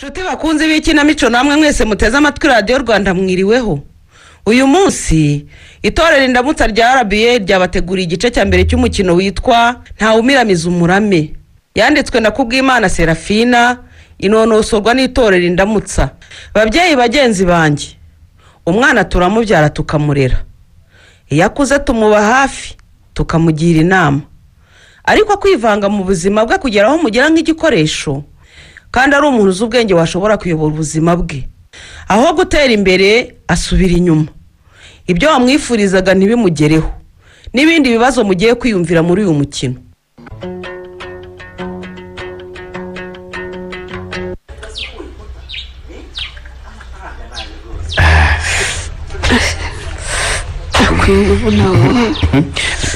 Nshuti bakunze b'ikinamico namwe mwese muteze amatwi Radio Rwanda mwiriweho. Uyu munsi itorero Indamutsa rya RBA ryabateguriye igice cya mbere cy'umukino witwa Ntawumiramiza umurame. Yanditswe na Kubwimana Serafina, inonosorwa n'itorero Indamutsa. Babyeyi bagenzi banjye, umwana turamubyara tukamurera. Iyo akuze tumuba hafi, tukamugira inama. Ariko kwivanga mu buzima bwe kugeraho mugira nk'igikoresho, kandi ari umuntu uzi ubwenge washobora kuyobora ubuzima bwe. Aho gutera imbere asubira inyuma. Ibyo wamwifurizaga ntibimugereho. N'ibindi bibazo mugiye kwiyumvira muri uyu mukino.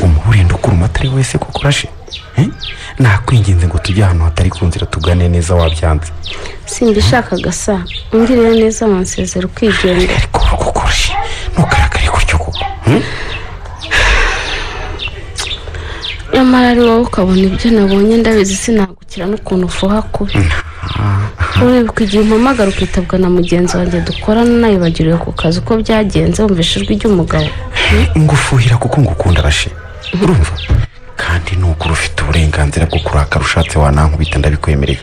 Umurinda ukuruma atari wese kuko urashe. Nakwinginze ngo tujye ahantu hatari ku nzira tugane neza wabyanze. Simbishaka gasa, ungirira neza wansezera ukigenda. Ariko kukurashe ntukarakare gutyo koko. Nyamara ari wowe ukabona ibyo nabonye ndabizi sinagukira n'ukuntu ufuha kubi. Uribuka igihe umpamagara ukitabwa na mugenzi wanjye dukorana nayibagiriwe ku kazi uko byagenze wumvishe ijwi ry'umugabo. Ngufuhira kuko ngukunda rashe. Urumva? Kandi nuko ufite uburenganzira bwo kurakara ushatse wanankubita ndabikwemereye.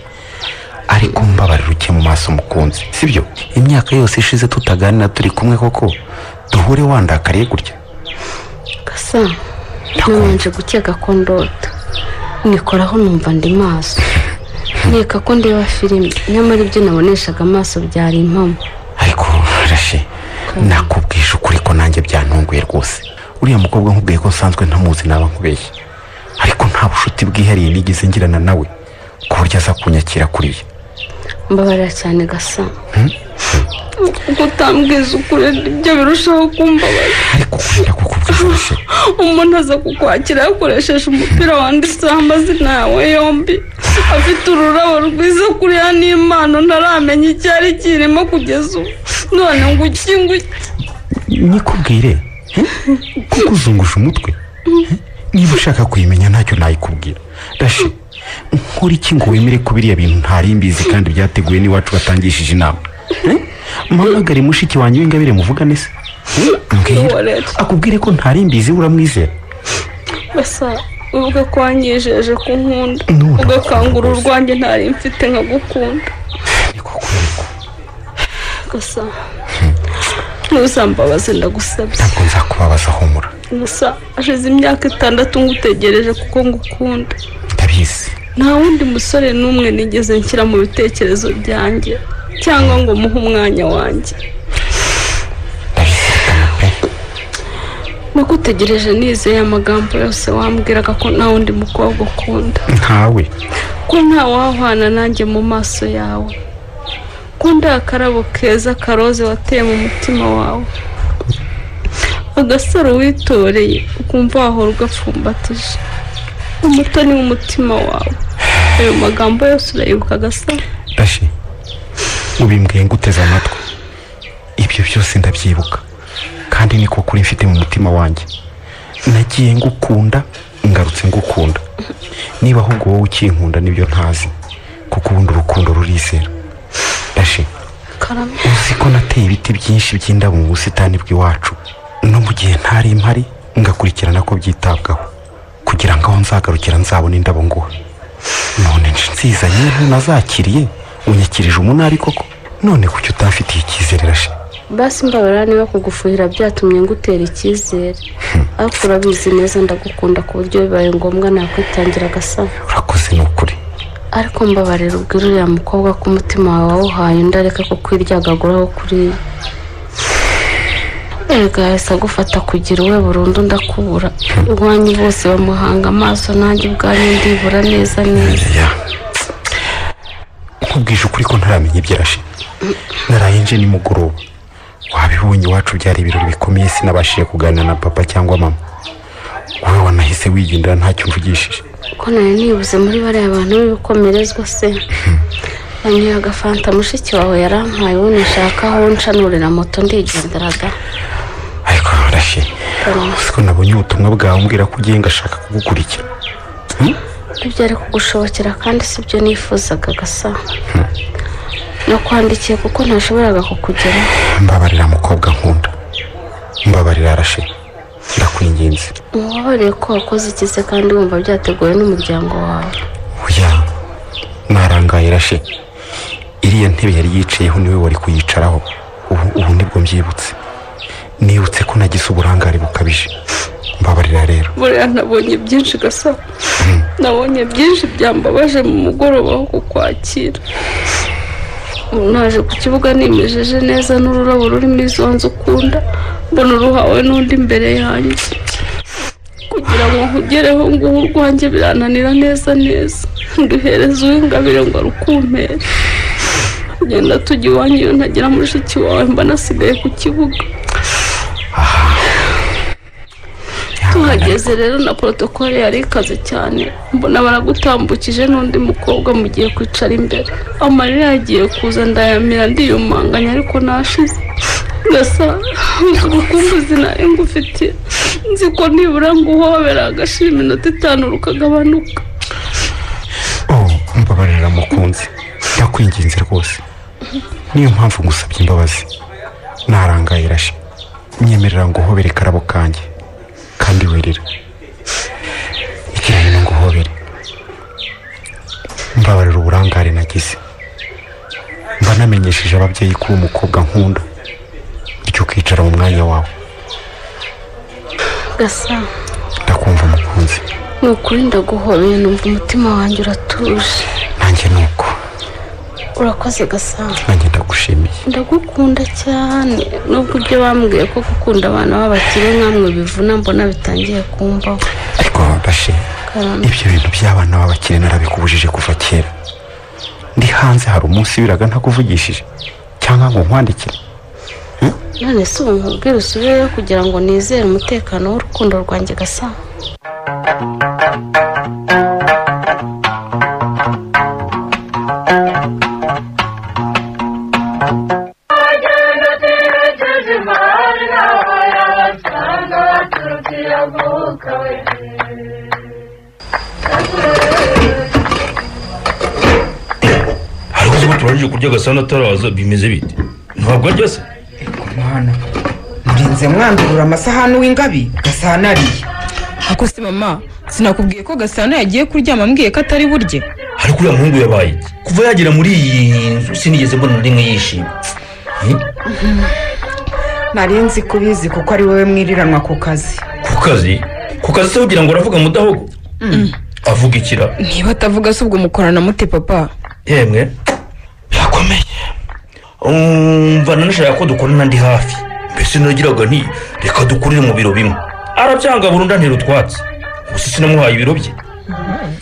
Ariko mbabarira uke mu maso mukunzi, sibyo? Imyaka yose ishize tutaganira turi kumwe koko duhure wandakariye gutya. Gasa, nabanje gukeka ko ndota. Nikoraho numva ndi maso. Nkeka ko ndeba filime, nyamara ibyo naboneshaga amaso byari impamo. Ariko rashe, nakubwisha ukuri ko nanjye byantunguye rwose. Uriya mukobwa nkubwiye ko sanzwe ntamuzi naba nkubeshye. Ariko nta bushuti bwihariye nigeze ngirana nawe ku buryo aza kunyakira kuriya. Mbabarira cyane Gasa. Utambwiza ukuri ibyo birushaho kumbabaza. Ariko ukunda kukubwiza rashe. Umuntu aza kukwakira yakoresheje umupira wanditseho amazina yawe yombi. Afite ururabo rwiza kuriya n'impano ntaramenya icyari kirimo kugeza ubu. None ngo nikubwire kukuzungusha umutwe. Niba ushaka kuyimenya ntacyo nayikubwira. Rashe, nkuri iki ngo wemere kubiriya bintu ntari mbizi kandi byateguye n'iwacu batangishije inama. Mpamagare mushiki wanjye w'Ingabire muvugane se. Akubwire ko ntari mbizi uramwizera. Basa ubwo kwanyijeje ku nkunda ugakangura urwanjye ntari mfite nkagukunda. Gasa ntuzambabaze ndagusabye. Ntabwo nzakubabaza humura. Gusa ashize imyaka 6 ngutegereje kuko ngukunda. Ndabizi. Nta wundi musore n'umwe nigeze nshyira mu bitekerezo byanjye cyangwa ngo muhe umwanya wanjye. Nagutegereje nizeye amagambo yose wambwiraga ko nta wundi mukobwa ukunda. Ntawe. Ko nta wahwana nanjye mu maso yawe. Kunda akarabo keza karoze wateye mu mutima wawe. Agasaro witoreye ukumva wahora ugapfumbatije umutoni w'umutima wawe. Ayo magambo yose urayibuka Gasa? Rashe, ubimbwiye nguteze amatwi. Ibyo byose ndabyibuka kandi niko kuri mfite mu mutima wanjye. Nagiye ngukunda ngarutse ngukunda. Niba ahubwo wowe ukinkunda nibyo ntazi kuko ubundi urukundo rurizera. Rashe, uzi ko nateye ibiti byinshi by'indabo mu busitani bw'iwacu no mu gihe ntari impari ngakurikirana ko byitabwaho kugira ngo aho nzagarukira nzabone indabo nguha. None nziza nyine nazakiriye unyakirije umunari koko. None kuki utafitiye icyizere Rashe? Basi mbabarira niba kugufuhira byatumye ngutera icyizere. Ariko urabizi neza ndagukunda ku buryo bibaye ngombwa nakwitangira Gasa. Urakoze n'ukuri. Ariko mbabarira ubwira uriya mukobwa ko umutima wawe wawuhaye ndareka ko kwiryagaguraho kuri. Gahise gufata kugira uwe burundu ndakubura. Iwanyu bose bamuhanga amaso nanjye ubwanyu ndibura neza neza. Nkubwije ukuri ko ntaramenya ibyo Rashe. Naraye nje nimugoroba. Wabibonye iwacu byari ibirori bikomeye sinabashije kuganira na papa cyangwa mama. Wowe wanahise wigendera ntacyo mvugishije. Ko nari nibuze muri bariya abantu b'ibikomerezwa se. Yanyoye agafanta mushiki wawe yarampaye ubu nshaka aho nshanurira moto ndigenderaga. Ariko Rashe, siko nabonye ubutumwa bwawe umbwira ko ugiye ngashaka kugukurikira. Ibyo ari kugushobokera kandi sibyo nifuzaga Gasa. nakwandikiye kuko ntashoboraga kukugera. Mbabarira mukobwa nkunda, mbabarira Rashe, ndakwinginze. Mubabariye ko wakoze ikize kandi wumva byateguwe n'umuryango wawe. Oya, narangaye Rashe, iriya ntebe yari yicayeho niwe wari kuyicaraho. Ubu nibwo mbyibutse, nibutse ko nagize uburangare bukabije. Mbabarira rero. Buriya nabonye byinshi Gasaro, nabonye byinshi byambabaje mu mugoroba wo kukwakira. Naje ku kibuga nimejeje neza n'ururabo rurimo izo nzu ukunda, mbona uruhawe n'undi imbere yanjye. Kugira ngo nkugereho ngo urwanjye birananira neza nduhereza uw'Ingabire ngo arukumpere. Genda tujya iwanyu iyo ntagira mushiki wawe mba nasigaye ku kibuga. Tuhageze rero na protokole yari ikaze cyane, mbona baragutambukije n'undi mukobwa mugiye kwicara imbere. Amarira yagiye kuza ndayamira ndiyumanganya ariko nashize. Gasa urukumbuzi nari ngufitiye, nzi ko nibura nguhobera agashira iminota 5 rukagabanuka. Mbabarira mukunzi, ndakwinginze rwose, niyo mpamvu ngusabye imbabazi. Narangaye Rashe, nyemerera nguhobere karabo kanjye kandi wirira. Ikirahino nguhobere. Mbabarira uburangare nagize, mba namenyesheje ababyeyi ko umukobwa nkunda icyo kwicara mu mwanya wawe. Gasa, ndakumva mukunzi. nukuri ndaguhobeye, numva umutima wanjye uratuje. Nanjye nuko. Urakoze Gasa. Nanjye ndagushimiye. Ndagukunda cyane, nubwo ibyo bambwiye ko gukunda abana b'abakire nkamwe bivuna mbona bitangiye kumbaho. Ariko Rashe, ibyo bintu by'abana b'abakire narabikubujije kuva kera. Ndi hanze hari umunsi biraga ntakuvugishije cyangwa ngo nkwandikire. None se nkubwira usubireyo kugira ngo nizere umutekano w'urukundo rwanjye Gasa. Ariko turangije kurya Gasana ataraza bimeze bite? Ntabwo arya se? Mwana, murinze mwandurura amasahani w'Ingabi Gasana ariye. Ako se mama, sinakubwiye ko Gasana yagiye kuryama mbwiye ko atari burye. Ariko uriya muhungu yabaye iki? Kuva yagera muri iyi nzu sinigeze mbona rimwe yishimye. Narinzi kubizi kuko ari wowe mwiriranwa ku kazi. Ku kazi? Ku kazi se ugira ngo aravuga mudahogo? Avuga ikira. Niba atavuga se ubwo mukorana mute papa? Yemwe yakomeye. Mvana nashaka ko dukorana ndi hafi. Mbese nagiraga nti reka dukurire mu biro bimwe. Arabyanga burundu ntero twatsi. Gusa sinamuhaye ibiro bye.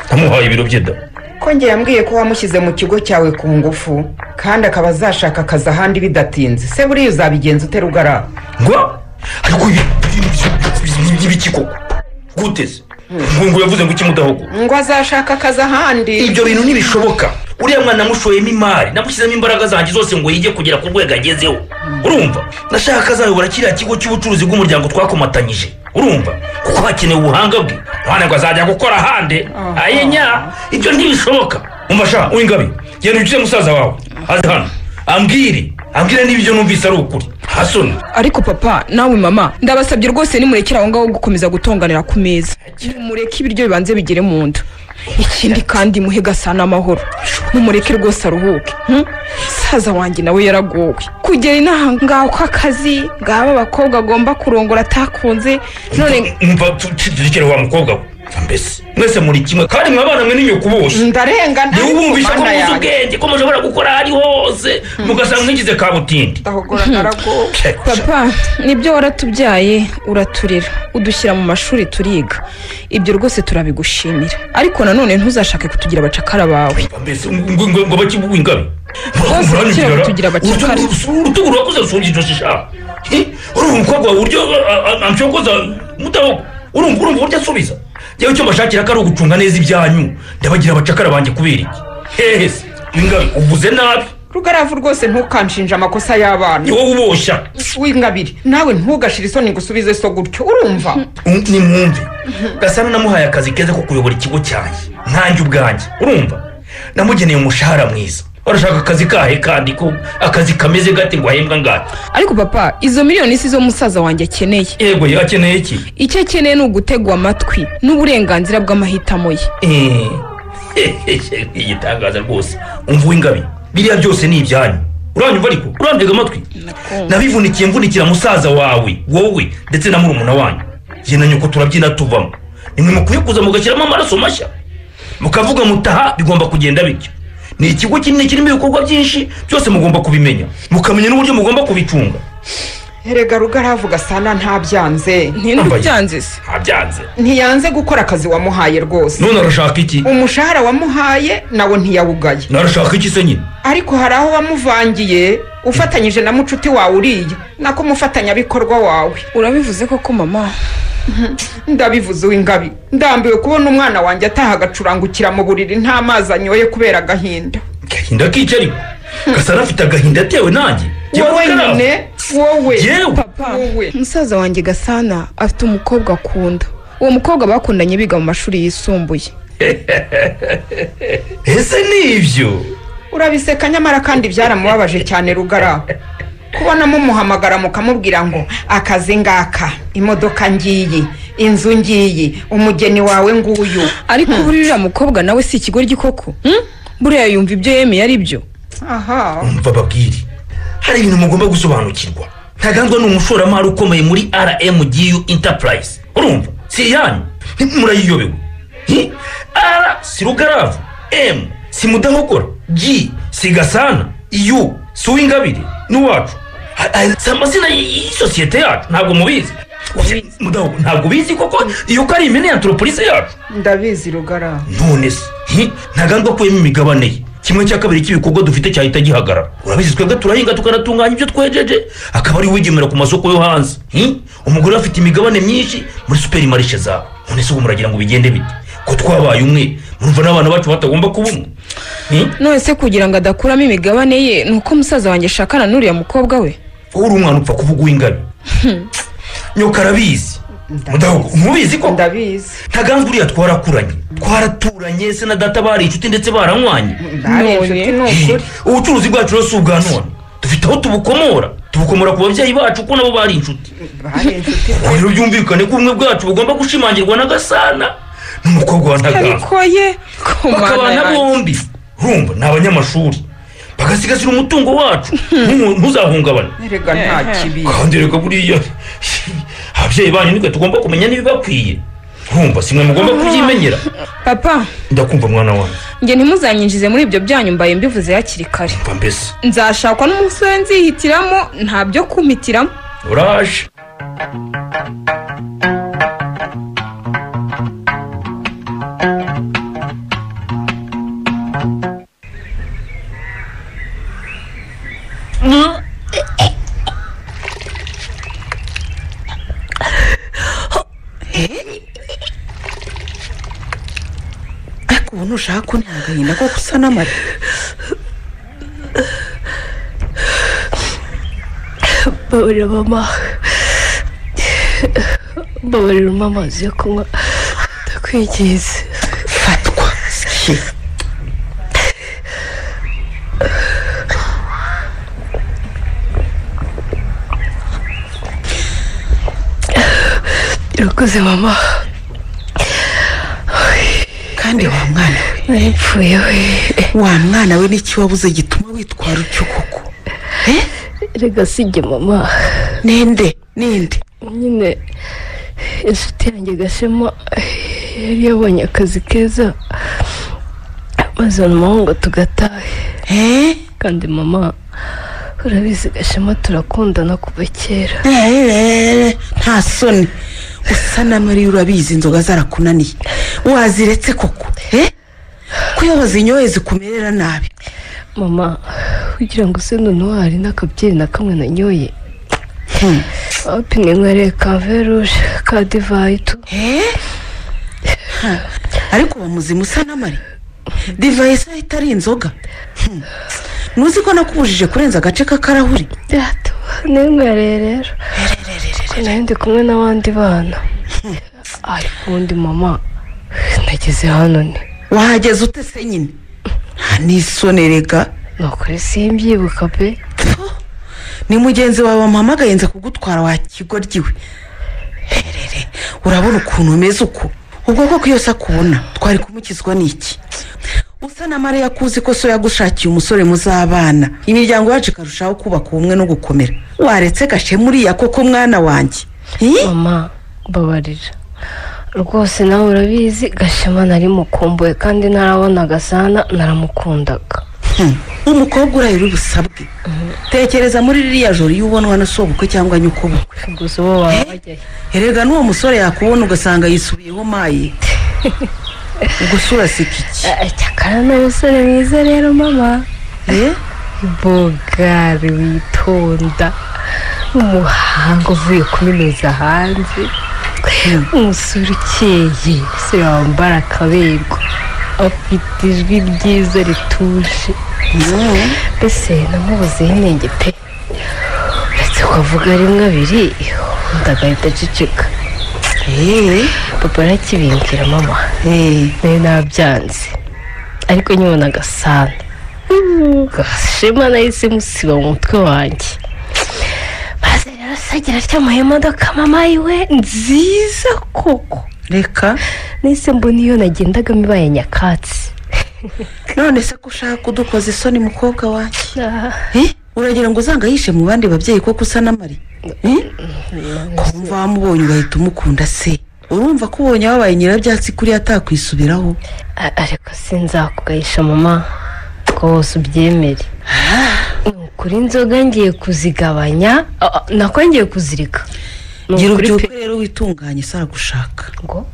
Tamuhaye ibiro bye da. Ko ngiye yambwiye ko wamushyize mu kigo cyawe ku ngufu kandi akaba azashaka akazi ahandi bidatinze. Se buriya uzabigenza uterugara? Ngo ariko ibiki koko guteze ngo yavuze ngo ikimudahogo ngo azashaka akazi ahandi. Ibyo bintu ntibishoboka. Uriya mwana namushoyemo imari, namushyizemo imbaraga zanjye zose ngo yige kugera ku rwego agezeho. Urumva? Nashaka azayobora kiriya kigo cy'ubucuruzi bw'umuryango twakomatanyije. Urumva? Kuko hakenewe ubuhanga bwe. None ngo azajya gukora ahandi. Ayenya, ibyo ntibishoboka. Umva sha uw'Ingabi, genda ugize musaza wawe. Aze hano. Ambwire n'ibyo numvise ari ukuri. Hasoni. Ariko papa, nawe mama, ndabasabye rwose nimurekera aho ngaho gukomeza gutonganira ku meza. Mureke ibiryo bibanze bigere mu nda. Ikindi kandi muhe Gasana amahoro. Mumureke rwose aruhuke. Saza wanjye nawe yaragowe. Kugera inaha ngaho kw'akazi, ngaba abakobwa agomba kurongora atakunze. None umva turekere wa mukobwa we. Mbese mwese muri kimwe kandi mwabana mwe n'inyoko bose. Ndarenga nta. Niwumvisha ko muzi ubwenge ko mushobora gukora ari hose mugasanga nkigize kabutindi. Ndahogora narago. papa, nibyo waratubyaye uraturera, udushyira mu mashuri turiga. Ibyo rwose turabigushimira. Ariko nanone ntuzashake kutugira abacakara bawe. Mbese ngo bakibuwe Ingabi. Tugira abacakara. Urutuguru wakoze rusungije shisha. Uri umukobwa uryo amshokoza mudaho. Urumva urya asubiza. Yewe cyo bashakira kari ugucunga neza ibyanyu. Ndabagira abacakara banje kubera iki? Hehese, Ingabi uvuze nabi. Rugaravu rwose ntukanshinja amakosa y'abana. Ni wowe uboshya. w'Ingabire, nawe ntugashira isoni ngusubize so gutyo. Urumva? Ni mwumve. Gasana namuhaye akazi keza ko kuyobora ikigo cyanjye. Nkanjye ubwanjye. Urumva? Namugeneye umushahara mwiza. urashaka akazi kahe kandi ko akazi kameze gate ngo ahembwa ngate? ariko papa izo miliyoni si zo musaza wanjye akeneye. Yego yakeneye iki? icyo akeneye ni ugutegwa amatwi n'uburenganzira bw'amahitamo ye. Igitangaza rwose. Umva w'Ingabi, biriya byose ni ibyanyu. Uranyumva ariko urantega amatwi? Nabivunikiye mvunikira musaza wawe, wowe ndetse na murumuna wanyu. Jye na nyoko turabyina tuvamo. Nimwe mukwiye kuza mugashyiramo amaraso mashya, mukavuga mutaha bigomba kugenda bityo. Ni ikigo kinini kirimo ibikorwa byinshi, byose mugomba kubimenya, mukamenya n'uburyo mugomba kubicunga. Erega Rugaravu Gasana ntabyanze. Ntibyanze se? Ntabyanze. Ntiyanze gukora akazi wamuhaye rwose. None arashaka iki? Umushahara wamuhaye nawo ntiyawugaye. Narashaka iki se nyine? Ariko hari aho wamuvangiye ufatanyije na mucuti wawe uriya nako mufatanyabikorwa wawe. Urabivuze koko mama? Ndabivuze w'Ingabi, ndambiwe kubona umwana wanjye ataha agacurangukira mu buriri nta mazi anyoye kubera agahinda. Gahinda kica ariko Gasana afite agahinda atewe nanjye. Wowe nyine wowe. Papa, musaza wanjye Gasana afite umukobwa akunda. Uwo mukobwa bakundanye biga mu mashuri yisumbuye. Ese nibyo? Urabiseka nyamara kandi byaramubabaje cyane Rugaravu. Kubona mumuhamagara mukamubwira ngo akazi ngaka, imodoka ngiyi, inzu ngiyi, umugeni wawe nguyu. Ariko burira mukobwa nawe si ikigoryi koko? Buriya yumva ibyo yemeye ari byo. Aha. Umva babwire, hari ibintu mugomba gusobanukirwa. Ntagandwa ni umushoramari ukomeye muri RMGU Enterprise. Urumva? Si yanyu. Murayiyobewe. R si Rugaravu, M si Mudahogora, G si Gasana, U si Uwingabire n'uwacu. Amazina y'isosiyete yacu ntabwo mubizi. Mudaho ntabwo bizi koko iyo ko ari imene ya anthropolise yacu. Ndabizi Rugaravu. None se ntagandwa kuyemo imigabane ye. Kimwe cya kabiri cy'ibikorwa dufite cyahita gihagarara. Urabizi twebwe turahinga tukanatunganya ibyo twejeje, akaba ari wigemera ku masoko yo hanze. Umugore afite imigabane myinshi muri superimarishe zabo. None se ubu muragira ngo bigende bite? Ko twabaye umwe, murumva n'abana bacu batagomba kuba umwe. None se kugira ngo adakuramo imigabane ye nuko musaza wanjye ashakana n'uriya mukobwa we? Uri umwana upfa kuvuga Uw'Ingabi. Nyoka arabizi. Mudaho mubizi ko? Ndabizi. Ntagandwa uriya twarakuranye, twaraturanye se na data bari inshuti ndetse baranywanye. Ubucuruzi bwacu rero si ubwa none, dufite aho tubukomora ku babyeyi bacu ko nabo bari inshuti. Rero byumvikane ko ubumwe bwacu bugomba gushimangirwa na Gasana n'umukobwa wa Ntagandwa. Ariko ye bakabana bombi, urumva ni abanyamashuri, bagasigasira umutungo wacu ntuzahungabane. Erega nta kibi. Kandi reka buriya ababyeyi banyu nitwe tugomba kumenya n'ibibakwiye. Urumva simwe mugomba kubyimenyera. Papa, ndakumva mwana wanjye. Nge ntimuzanyinjize muri ibyo byanyu mbaye mbivuze hakiri kare. Mva mbese Nzashakwa n'umusore nzihitiramo, nta byo kumitiramo. Uraje. Ubu ntushaka kuntagahinda ko gusa n'amari. Babarira mama, babarira amazi yo kunywa ndakwinginze. Fatwa. Urakoze mama. Kandi wa mwana we Napfuye we. Wa mwana we n'iki wabuze gituma witwara utyo koko? Rega sijye mama. Ninde? Nyine inshuti yanjye Gashema yari yabonye akazi keza maze umuhungu tugatahe. Kandi mama urabizi Gashema turakundana kuva kera. Nta soni. Usa na Mariya urabizi inzoga zarakunaniye. Waziretse koko? Kuyo bazinyoye zikumerera nabi. Mama kugira ngo se none wari n'akabyeri na kamwe nanyoye. Apine nkwereye ka veruje ka divayi tu. Ariko bamuzimu usa na Mariya. Divayi se itari inzoga. Nuzi ko nakubujije kurenza agace k'akarahuri? Ninkwereye rero. Ndi kumwe n'abandi bana. Ariko undi mama nageze hano ni. Wahageze ute se nyine? Nisone rega. nukuri simbyibuka pe. ni mugenzi wawe wamuhamagaye nza kugutwara wa kigoryiwe. herere urabona ukuntu umeze uko ubwo koko iyo akubona twari kumukizwa n'iki? usa na Mariya kuzi ko so yagushakiye umusore muzabana imiryango yacu ikarushaho kubaka ubumwe no gukomera. waretse gashe muriya koko mwana wanjye. mama babarira rwose nawe urabizi Gashema nari mukumbuye kandi narabona Gasana naramukundaga. umukobwa urayira ubusabwe. tekereza muri ririya joro iyo ubonwa na sobukwe cyangwa nyuko bukwe. gusa uwo waba wajyayo. erega n'uwo musore yakubona ugasanga yisubiyeho mayi. gusa uraseka iki? cyakara ni umusore mwiza rero mama. bogari witonda umuhanga uvuye kuminuza hanze. umusore ukeye umusore wambara akaberwa afite ijwi ryiza rituje. mbese namubuzeho inenge pe uretse kuvuga rimwe abiri undi agahita aceceka. papa arakibimbwira mama nayo nabyanze ariko nyibona Gasana Gashema nahise musiba mu mutwe wanjye. maze rero sagira atyamuye imodoka mama yiwe nziza koko. reka nahise mbona iyo nagendagamo ibaye nyakatsi. none se ko ushaka kudukoza isoni mukobwa wanjye? uragira ngo uzanga yishe mu bandi babyeyi koko usa na Mari? kumva wamubonye ugahita umukunda se? urumva ko ubonye wabaye nyirabyatsi kuri atakwisubiraho? ariko sinzakugayisha mama rwose ubyemere. kuri inzoga ngiye kuzigabanya nako ngiye kuzirika. gira ubyuke rero witunganye se aragushaka. ngo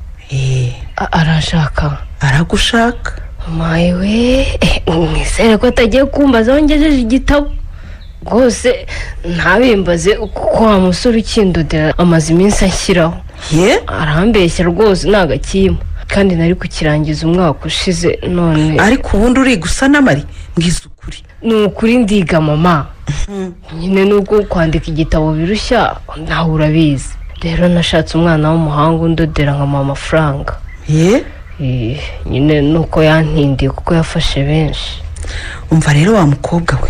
arashaka? aragushaka mayiwe nizere ko atagiye kumbaza aho ngejeje igitabo rwose ntabimbaze kuko wa musore ukindodera amaze iminsi anshyiraho. arambeshya rwose ntagakima kandi nari kukirangiza umwaka ushize none. ariko ubundi uri gusa na Mari mbwiza ukuri. ni ukuri ndiga mama. nyine nubwo kwandika igitabo birushya nawe urabizi rero nashatse umwana w'umuhanga undodera nkamuha amafaranga. nyine nuko yantindiye kuko yafashe benshi. umva rero wa mukobwa we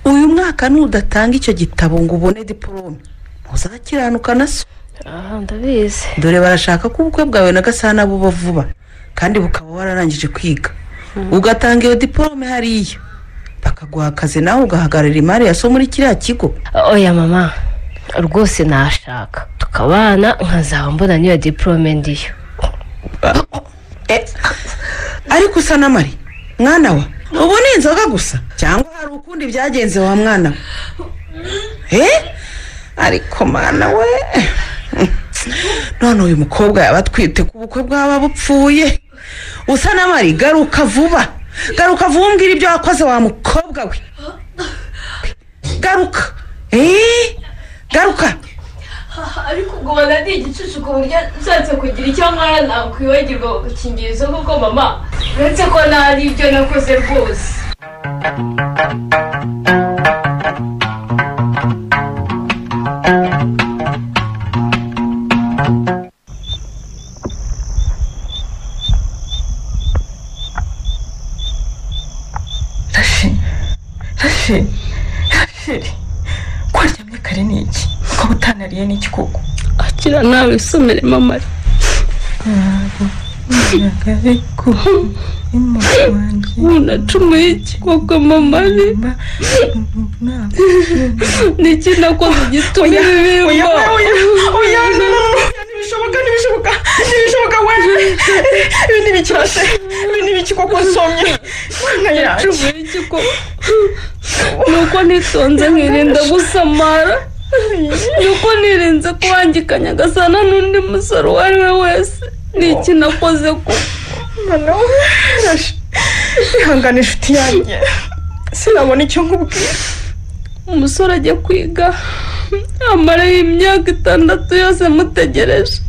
uyu mwaka nudatanga icyo gitabo ngo ubone diporome ntuzakiranuka na so. ndabizi. dore barashaka ko ubukwe bwawe na Gasana buba vuba kandi bukaba wararangije kwiga. ugatanga iyo diporome hariya bakaguha akazi nawe ugahagarara imari ya so muri kiriya kigo. oya mama rwose nashaka tukabana nkazaba mbona niyo diporome ndiyo. ariko usa na Mari mwana wa ubu ni inzoga gusa cyangwa hari ukundi byagenze wa mwana we? ariko mwana we none uyu mukobwa yaba atwite ku bukwe bwaba bupfuye. usa na Mari garuka vuba umbwira ibyo wakoze wa mukobwa we. garuka garuka. ariko ubwo ubona ni igicucu ku buryo nshatse kugira icyo nkora nakwibagirwa gukingiriza kuko mama uretse ko ntari ibyo nakoze rwose. Rasheli kwaryamye kare ni iki? ukaba utanariye n'iki koko? akira nawe isomere mama. ariko unacumuye iki koko mama? niki nakoze gituma ibi bimba? ntibishoboka we. ibi ntibikirase ibi ntibiki koko nsomye. nacumuye iki koko? nuko nitonze nkirinda gusamara nuko nirinze kubangikanya Gasana n'undi musore uwo ari we wese. niki nakoze ko mwana we? ihangane inshuti yanjye sinabona icyo nkubwira. umusore ajya kwiga amaraho imyaka 6 yose mutegereje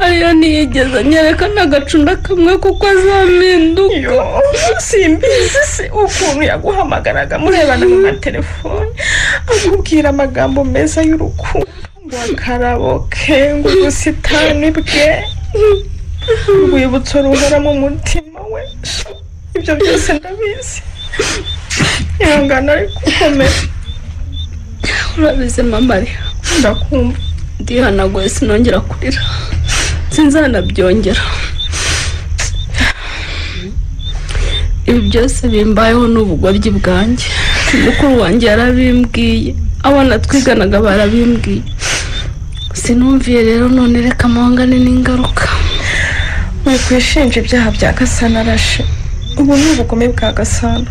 ariyo ntiyigeze anyereka n'agacunda kamwe kuko azampinduka. simbizi se ukuntu yaguhamagaraga murebana mu matelefone akubwira amagambo meza y'urukundo ngo akarabo ke ngo ubusitani bwe urwibutso ruhora mu mutima we. ibyo byose ndabizi ihangana ariko ukomere. urabizi mama ari Ndakumva. ndihanaguye sinongera kurira sinzanabyongera. Ibi byose bimbayeho n'ubugoryi bwanjye. Mukuru wanjye yarabimbwiye, abana twiganaga barabimbwiye. Sinumviye rero none reka amahangane n'ingaruka. Wikwishinja ibyaha bya Gasana Rashe. Ubu ni ubugome bwa Gasana.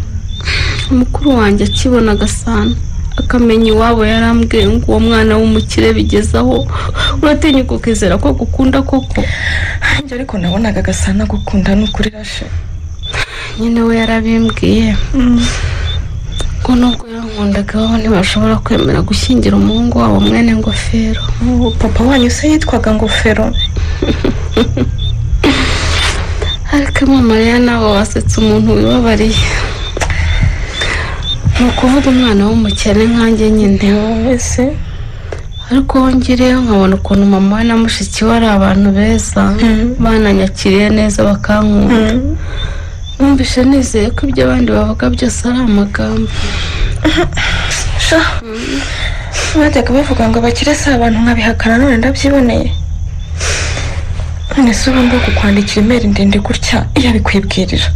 Mukuru wanjye akibona Gasana akamenya iwabo yarambwiye ngo uwo mwana w'umukire bigezaho uratinyuka ukizera ko gukunda koko. Njye ariko nabonaga Gasana gukunda n'ukuri Rashe. Nyine we yarabimbwiye ko nubwo yankundaga iwabo ntibashobora kwemera gushyingira umuhungu wabo mwene Ngofero. Papa wanyu se yitwaga Ngofero? ariko mama rero nawe wasetse umuntu wibabariye. Ni ukuvuga umwana w'umukene nkanjye nyine wese. ariko wongereyeho nkabona ukuntu mama we na mushiki we ari abantu beza bananyakiriye neza bakankunda. Numvise nizeye ko ibyo abandi bavuga byose ari amagambo. Bajyaga bavuga ngo abakire si abantu nkabihakana none ndabyiboneye. None se ubundi kukwandikira imeri ndende gutya iyo bikwibwirira?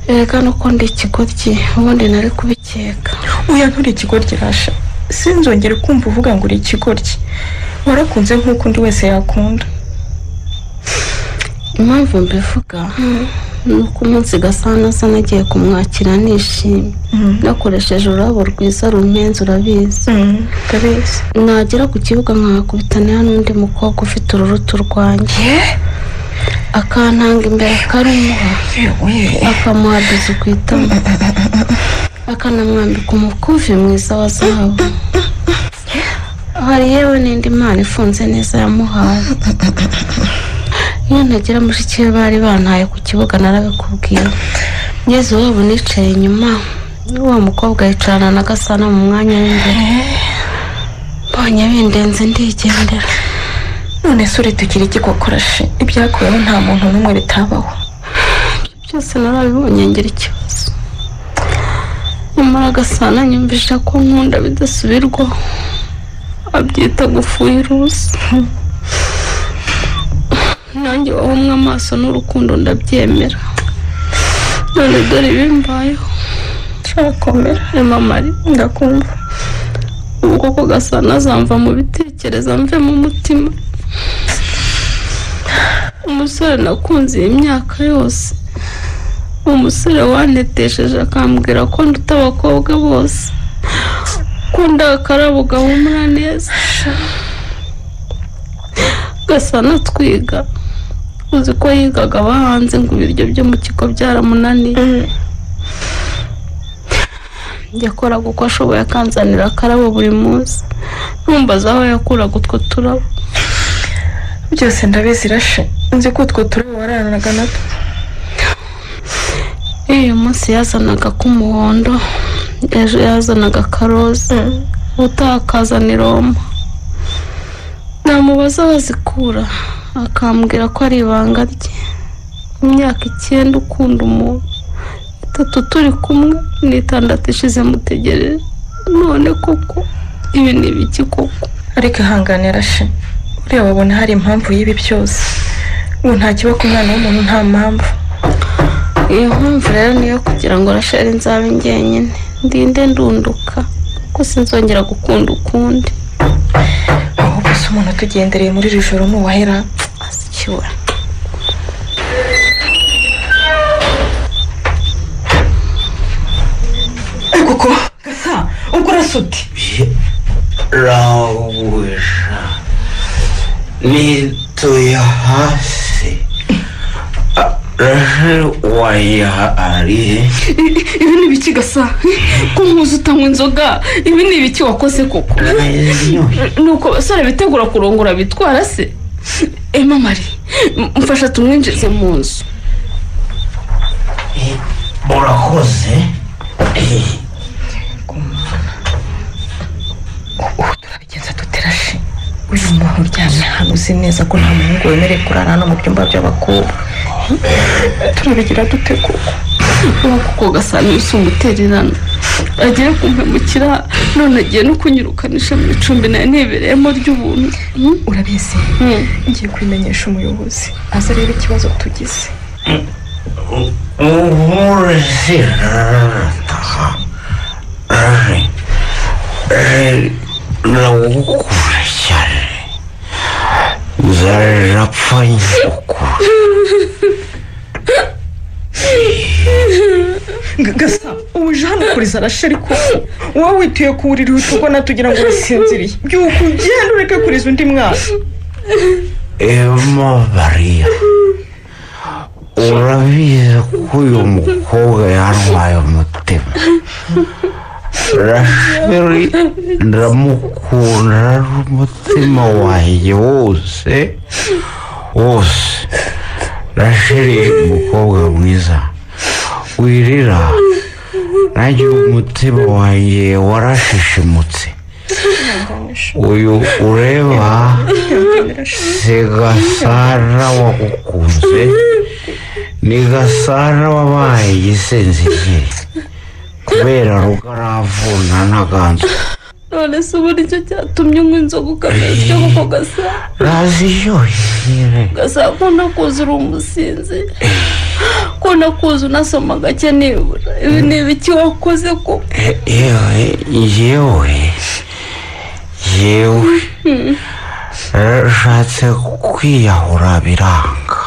Erega nuko ndi ikigoryi ubundi nari kubikeka. Oya nturi ikigoryi Rasha. Sinzongere kumva uvuga ngo uri ikigoryi. Warakunze nk'uko undi wese yakunda. Impamvu mbivuga nuko umunsi Gasana asa nagiye kumwakira nishimye. Nakoresheje ururabo rwiza rumpenze urabizi. Ndabizi. Nagera ku kibuga nkakubitana n'undi mukobwa ufite ururutu rwanjye. Akantanga imbere akarumuha akamuhaduza ku itama akanamwambika umukufi mwiza wa zahabu. Hari yewe n'indi mpano ifunze neza yamuhaye. Iyo ntagira mushiki we bari bantaye ku kibuga narabikubwiye. Ngeze wabo nicaye inyuma uwo mukobwa yicarana na Gasana mu mwanya w'imbere. Mbonye bindenze ndigendera. None se uritugira iki koko Rashe? Ibyakuyeho nta muntu n'umwe bitabaho. Byose narabibonye ngira ikibazo. Nyamara Gasana nyumvisha ko nkunda bidasubirwaho. Abyita gufuhira ubusa. Nanjye wahumwe amaso n'urukundo ndabyemera. None dore bimbayeho. Turakomera. Mama ari Ndakumva. ubu koko Gasana azamva mu bitekereza mve mu mutima. Umusore nakunze iyi myaka yose. Umusore wantetesheje akambwira ko nduta abakobwa bose. Kunda akarabo gahumura neza. Gasana twiga. Uzi ko yigaga bahanze ngo ibiryo byo mu kigo byaramunaniye. Yakoraga uko ashoboye akanzanira akarabo buri munsi. Numbaza aho yakuraga utwo turabo. Byose ndabizi Rashe. Nzi ko utwo turabo wararanaga natwo. Uyu munsi yazanaga k'umuhondo, ejo yazanaga karoza, utakazana iroma. Namubaza bazikura akambwira ko ari ibanga rye. Imyaka 9 ukunda umuntu, 3 turi kumwe n'6 ishize mutegereje. None koko ibi ni biki koko? Ariko ihangane Rashe. Uriya wabona hari impamvu y'ibi byose. Ubu nta kiba ku mwana w'umuntu nta mpamvu. Iyo mpamvu rero niyo kugira ngo Rasheli nzabe njyenyine ndinde ndunduka ko sinzongera gukunda ukundi. Aho bose umuntu tugendereye muri iri joro n'uwahera asikiwe. Kuko Gasa ubwo urasuti rawuja nituye hasi waya ari Ibi ni biki Gasa? Ko nkuzi utanywa inzoga. Ibi ni biki wakoze koko? Nuko basore bitegura kurongora bitwara se? Mama ari mfasha tumwinjize mu nzu. urakoze. turabigenza tuterashe. Uyu muntu uryamye hano uzi neza ko nta muhungu wemerewe kurara no mu byumba by'abakobwa. Turabigira dute koko? ubu kuko Gasana umutererano agiye kumpemukira none agiye no kunyirukanisha mu icumbi nayo ntibereyemo ry'ubuntu. urabizi ngiye kwimenyesha umuyobozi aza rero ikibazo tugize. umuyobozi ndagukunda cyane nzarapfa nyukura. Gasa uje hano kuriza arashe ariko wowe wituye ku buriri uhita ubona tugira ngo urasinziriye byuko ugenda ureke kuriza undi mwana. Mariya urabizi ko uyu mukobwa yarwaye umutima. Rasheli ndamukunda n'umutima wanjye wose wose. Rasheli umukobwa mwiza wirira nanjye umutima wanjye warashishimutse. uyu ureba si Gasana wagukunze ni Gasana wabaye igisenziye kubera rugaravuna n'aganzo. none se ubu nicyo cyatumye unywa inzoga ukamenya kuko Gasana raziyoye Gasana ko nakuze uri umusinzi ko nakuze unasoma gake nibura ibi ni ibiki wakoze ko yewe rashatse kwiyahura biranga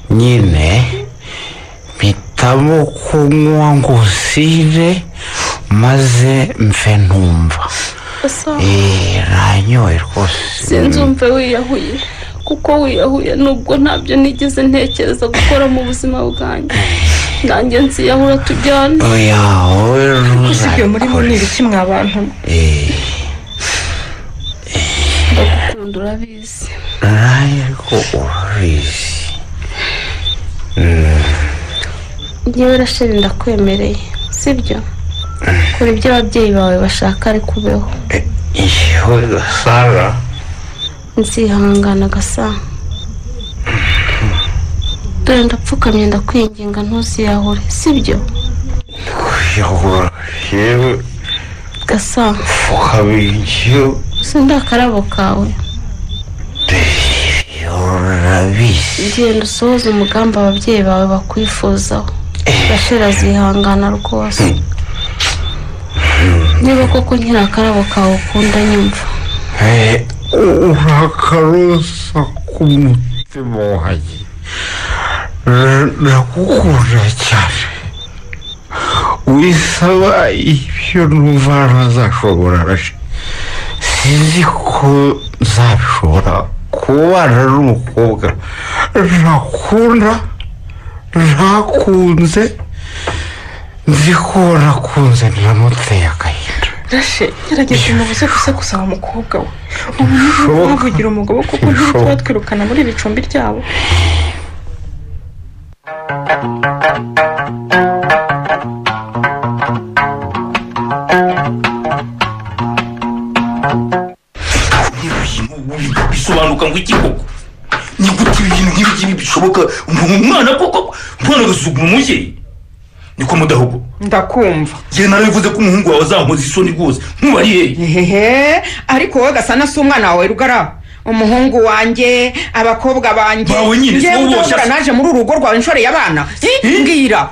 nyine mpitamo kunywa ngo usire maze mfe ntumva. ranyoye rwose sinzumve wiyahuye kuko wiyahuye nubwo ntabyo nigeze ntekereza gukora mu buzima bwanjye nanjye nsiyahura tujyana. oya wowe usibye muri ni ibiki mwa bantu. ndagukunda urabizi. ariko urabizi ngewe Rasheli ndakwemereye sibyo kora ibyo ababyeyi bawe bashaka ariko ubeho. yewe Gasana nzihangana Gasana dore ndapfukamye ndakwinginga ntuziyahure sibyo. kwiyahura yewe Gasana fukamye sindi akarabo kawe urabizi. genda usohoze umugambi ababyeyi bawe bakwifuzaho. Rasheli azihangana rwose niba koko nkiri akarabo kawe ukunda nyumva. urakarosa k'umutima wanjye ndagukunda cyane wisaba ibyo numva ntazashobora. sinzi ko nzabishobora kubana n'umukobwa ntakunda ntakunze nzi ko nakunze namuteye agahinda. Rashe gerageza umubuze gusa gusaba umukobwa we ubu niba wavugira umugabo kuko ntituba twirukana muri iri cumbi ryabo. bisobanuka ngo iki koko ni gute ibintu nk'ibi bishoboka umwana koko mpano gasugura umubyeyi niko mudahugo. ndakumva njye narabivuze ko umuhungu wawe azankoza isoni rwose nkubari hehe ariko wowe Gasana si umwana wawe Rugara umuhungu wanjye abakobwa banjye bawe nyine njye udahura naje muri uru rugo rwawe inshoreye abana mbwira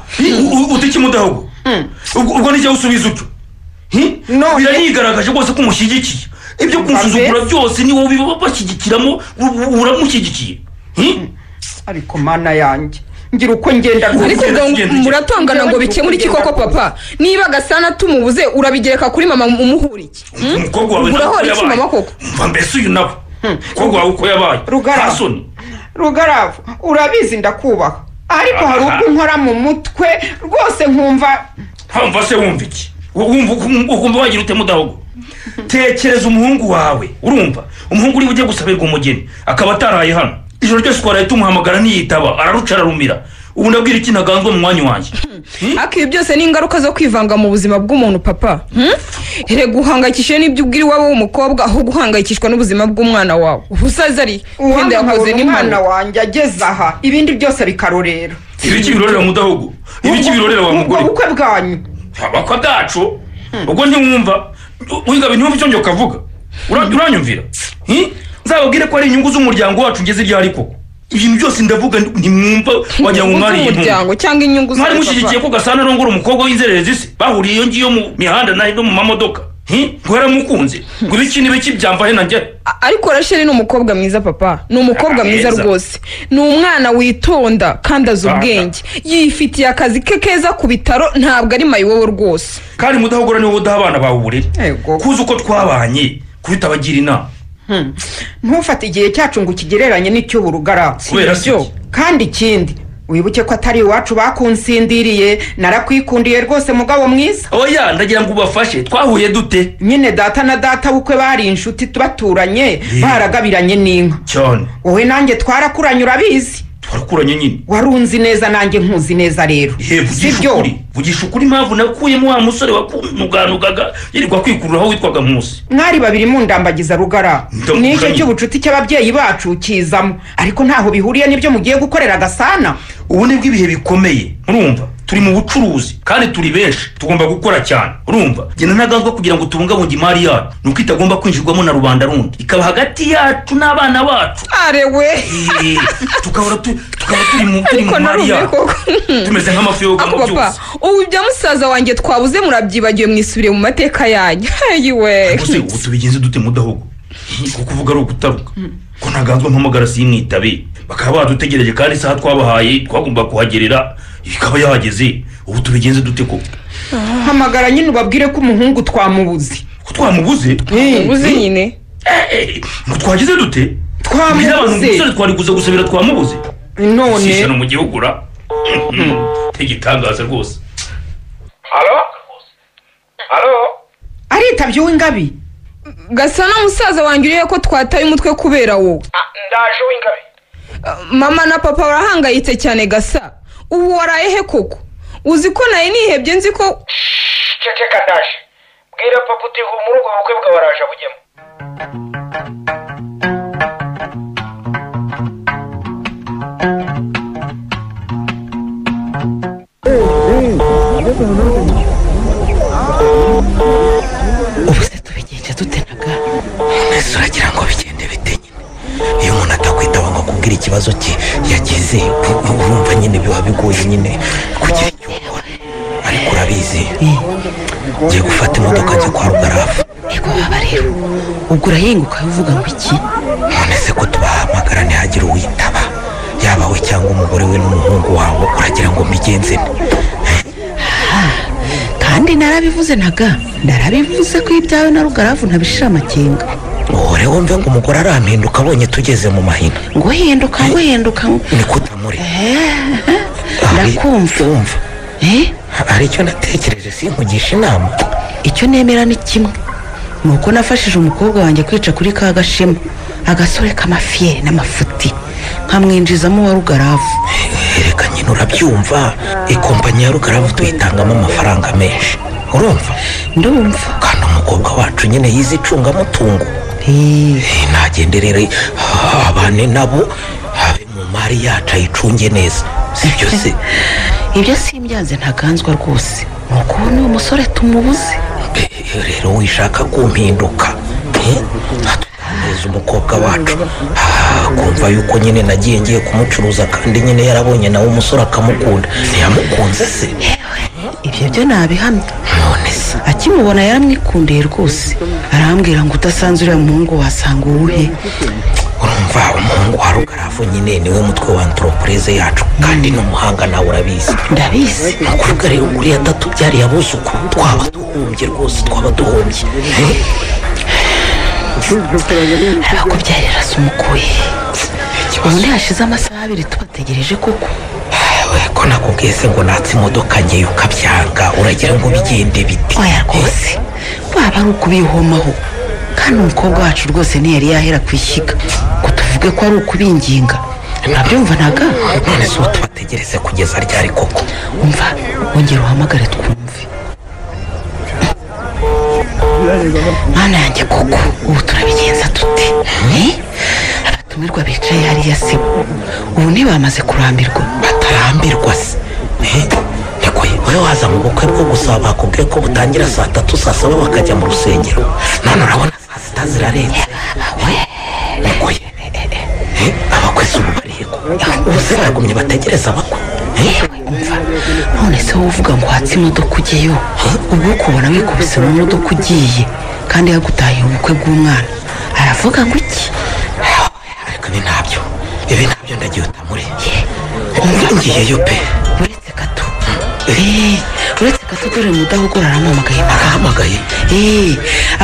utiki mudahugo ubwo nijya usubiza utyo biranigaragaje rwose ko umushyigikiye ibyo kunsuzugura byose ni wowe bashyigikiramo uramushyigikiye. ariko mana yanjye ngira uko ngenda ariko muratongana ngo bikemure iki koko papa niba Gasana tumubuze urabigereka kuri mama umuhura iki umukobwa wawe urahora iki mama koko mva mbese uyu nawe umukobwa wawe uko yabaye Rugaravu urabizi ndakubaha ariko hari ubwo nkora mu mutwe rwose nkumva se wumva iki ukumva wagira ute mudahugo tekereza umuhungu wawe urumva umuhungu uri bujye gusabirwa umugeni akaba ataraye hano ijoro ryose twaraye tumuhamagara ntiyitaba araruca ararumira ubu ndabwira iki ntaganzwa mu mwanya wanjye. ariko ibi byose ni ingaruka zo kwivanga mu buzima bw'umuntu papa. rega uhangayikishije n'ibyo ubwira iwawe w'umukobwa aho guhangayikishwa n'ubuzima bw'umwana wawe ubusaza ari wenda yakoze n'umwana wanjye ageze aha ibindi byose bikarorera. ibiki birorera mudahogo ibiki birorera wa mugore ubukwe bwanyu abakwa bwacu ubwo ntiwumva wiga bintu icyo njye kavuga uranyumvira nzababwire ko ari inyungu z'umuryango wacu ngeze ryari koko ibintu byose ndavuga ntimwumva wagira ngo mwari umuryango cyangwa inyungu mwari mushyigikiye ko Gasana arongora umukobwa w'inzererezi se bahuriye iyo ngiyo mu mihanda no mu mamodoka ngo yaramukunze ngo ibiki n'ibiki byamvahe nanjye ariko Rachel ni umukobwa mwiza papa ni umukobwa mwiza rwose ni umwana witonda kandi azi ubwenge yifitiye akazi ke keza ku bitaro ntabwo ari mayiwowe rwose kandi mudahogora niwe udaha abana bawe uburere kuzi uko twabanye kubita bagira inama ntufate igihe cyacu ngo ukigereranye n'icy'ubu Rugara kubera sibyo kandi ikindi wibuke ko atari iwacu bakunsindiriye narakwikundiye rwose mugabo mwiza oya ndagira ngo ubafashe twahuye dute nyine data na data bukwe bari inshuti baturanye baragabiranye n'inka cyane wowe nanjye twarakuranye urabizi twarakuranye nyine warunzi neza nanjye nkuzi neza rero sibyo vugisha ukuri impamvu nakuyemo wa musore wakunuganugaga yirirwa kwikururaho witwaga Nkusi mwari babiri mundambagiza Rugara nicyo cy'ubucuti cy'ababyeyi bacu kizamo ariko ntaho bihuriye n'ibyo mugiye gukorera Gasana ubu nibwo ibihe bikomeye urumva turi mu bucuruzi kandi turi benshi tugomba gukora cyane urumva genda ntaganzwa kugira ngo tubungabunge imari yacu nuko itagomba kwinjirwamo na rubanda rundi ikaba hagati yacu n'abana bacu arewe tukaba turi mu mari yacu tumeze nk'amafi yo mu byose ubu ibya musaza wanjye twabuze murabyibagiwe mwisubire mu mateka yanyu yiwe ubu tubigenze dute mudahogo kuko uvuga ari ugutaruka ko ntaganzwa mpamagara simwitabe bakaba badutegereje kandi isaha twabahaye twagomba kuhagerera ikaba yahageze ubu tubigenze dute ko hamagara nyine ubabwire ko umuhungu twamubuze ko twamubuze nyine ngo twagize dute twamubuze twari kuza gusabira twamubuze none sishano mu gihugu ra igitangaza rwose halo aritabye uw'ingabi Gasana musaza wanjye uriye ko twataye umutwe kubera wowe ndaje uw'ingabi mama na papa barahangayitse cyane Gasa ubu waraye he koko uzi ko naye nihebye nzi ko ceceka ndaje bwira papa uti mu rugo bukwe bw'abaraje bujyemo ubu se tubigenje dutenaga ese uragira ngo bigende bite nyine iyo umuntu atakwitaba ngo akubwire ikibazo cye yagize urumva nyine biba bigoye nyine kugira icyo ukora ariko urabizi ngiye gufata imodoka njya kwa Rugarafu yego baba rero ubwo urahinguka uvuga ngo iki none se ko tubahamagara ntihagire uwitaba yaba we cyangwa umugore we n'umuhungu wawe uragira ngo mbigenze kandi narabivuze narabivuze ko ibyawe na Rugarafu ntabishira amakenga ore wumve ngo umugore arampinduka abonye tugeze mu mahina ngo hinduka ni kutamure ndakumva hari icyo natekereje sinkugisha inama icyo nemera ni kimwe nuko nafashije umukobwa wanjye kwica kuri ka Gashema agasore k'amafiyeri n'amafuti nkamwinjizamo wa Rugarafu reka nyine urabyumva ikompanyi ya Rugarafu tuyitangamo amafaranga menshi urumva ndumva kandi umukobwa wacu nyine yize icungamutungo nagenderere abane nabo habe mu mari yacu ayicunge neza sibyo se ibyo simbyanze ntaganzwa rwose nuko uyu musore tumubuze rero wishaka kumpinduka neza umukobwa wacu kumva yuko nyine nagiye ngiye kumucuruza kandi nyine yarabonye nawe umusore akamukunda ntiyamukunze se ibyo byo nabihamya none se akimubona yaramwikundiye rwose arambwira ngo udasanze uriya muhungu wasanga uwuhe urumva umuhungu wa Rugarafu nyine niwe mutwe wa entreprise yacu kandi n'umuhanga nawe urabizi ndabizi ni ukuvuga rero uriya atatubyariye abuzukuru twaba duhombye rwose twaba duhombye arakubyarira se umukuye ubu ntihashize amasaha 2 tubategereje koko ko nakubwiye se ngo natse imodoka ngeyo ukabyanga uragira ngo bigende biti oya rwose waba ari ukubihomaho kandi umukobwa wacu rwose ntiyari yahera kwishyiga ngo tuvuge ko ari ukubinginga nabyumva naga none se tubategereze kugeza ryari koko umva wongera uhamagare twumve mana yanjye koko ubu turabigenza dute abatumirwa bicaye hariya se ubu ntibamaze kurambirwa? batarambirwa se niko wowe waza mu bukwe bwo gusaba bakubwiye ko butangira saa 3 saa 7 bakajya mu rusengero none urabona saa 6 zirarenze niko abakwe ubu bariko ubuse bagumye bategereza abakwe none se wowe uvuga ngo hatse imodoka ugiyeyo ubwo ukubona wikubise mu modoka ugiye kandi yagutahiye ubukwe bw'umwana aravuga ngo iki? ariko ni ntabyo ibi ntabyo ndagiye utamure ngiyeyo pe uretse gato dore Mudahogora arahamagaye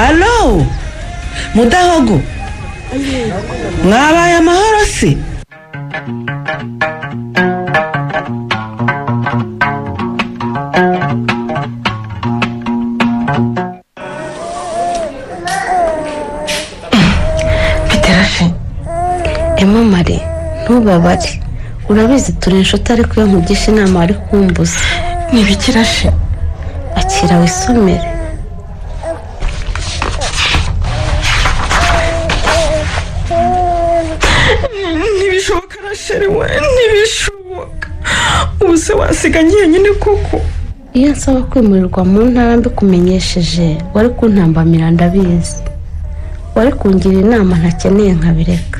alo Mudahogo mwabaye amahoro se? Peterashe Emma Marie ntubabare urabizi turi inshuti ariko iyo nkugisha inama ari kumbuza. Nibikirashe akira wisomere. ntibishoboka rasheri we ntibishoboka ubu se wasiga njyenyine koko. Iyo nsaba kwimurirwa mu ntara mbikumenyesheje wari kuntambamira ndabizi wari kungira inama ntakeneye nkabireka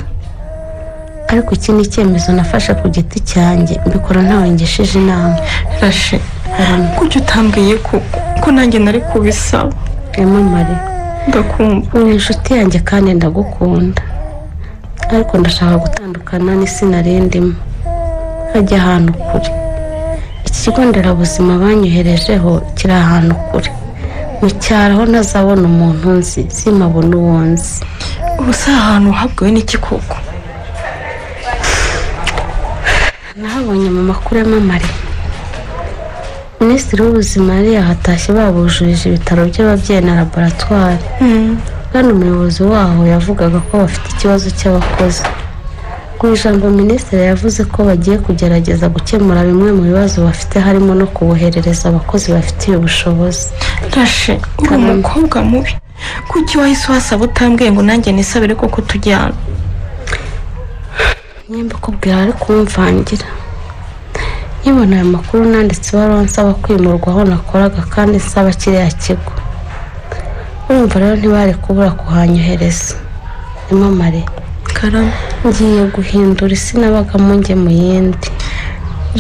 ariko iki ni icyemezo nafashe ku giti cyanjye mbikora ntawe ngishije inama. Rashe kuki utambwiye ko nanjye nari kubisaba? Emma Marie ndakumva uri inshuti yanjye kandi ndagukunda ariko ndashaka gutandukana n'isi narindimo hajya ahantu kure. Iki kigo nderabuzima banyoherejeho kiri ahantu kure mu cyaro aho ntazabona umuntu nzi simabona uwo nzi. ubu se ahantu habwiwe n'iki koko? nahabonye mu makuru ya Marie Minisitiri w'ubuzima yari yahatashye babujurije ibitaro by'ababyeyi na laboratwari kandi umuyobozi waho yavugaga ko bafite ikibazo cy'abakozi. Ku ijambo minisitiri yavuze ko bagiye kugerageza gukemura bimwe mu bibazo bafite harimo no kuboherereza abakozi bafitiye ubushobozi. Rashe uri umukobwa mubi kuki wahise wasaba utambwiye ngo nanjye nisabire koko tujyana? nimba kubwira ari kumvangira nkibona aya makuru nanditse ibaruwa nsaba kwimurwa aho nakoraga kandi nsaba kiriya kigo. urumva rero ntibari kubura kuhanyohereza. Emma Marie karama ngiye guhindura isi nabagamo njye mu yindi.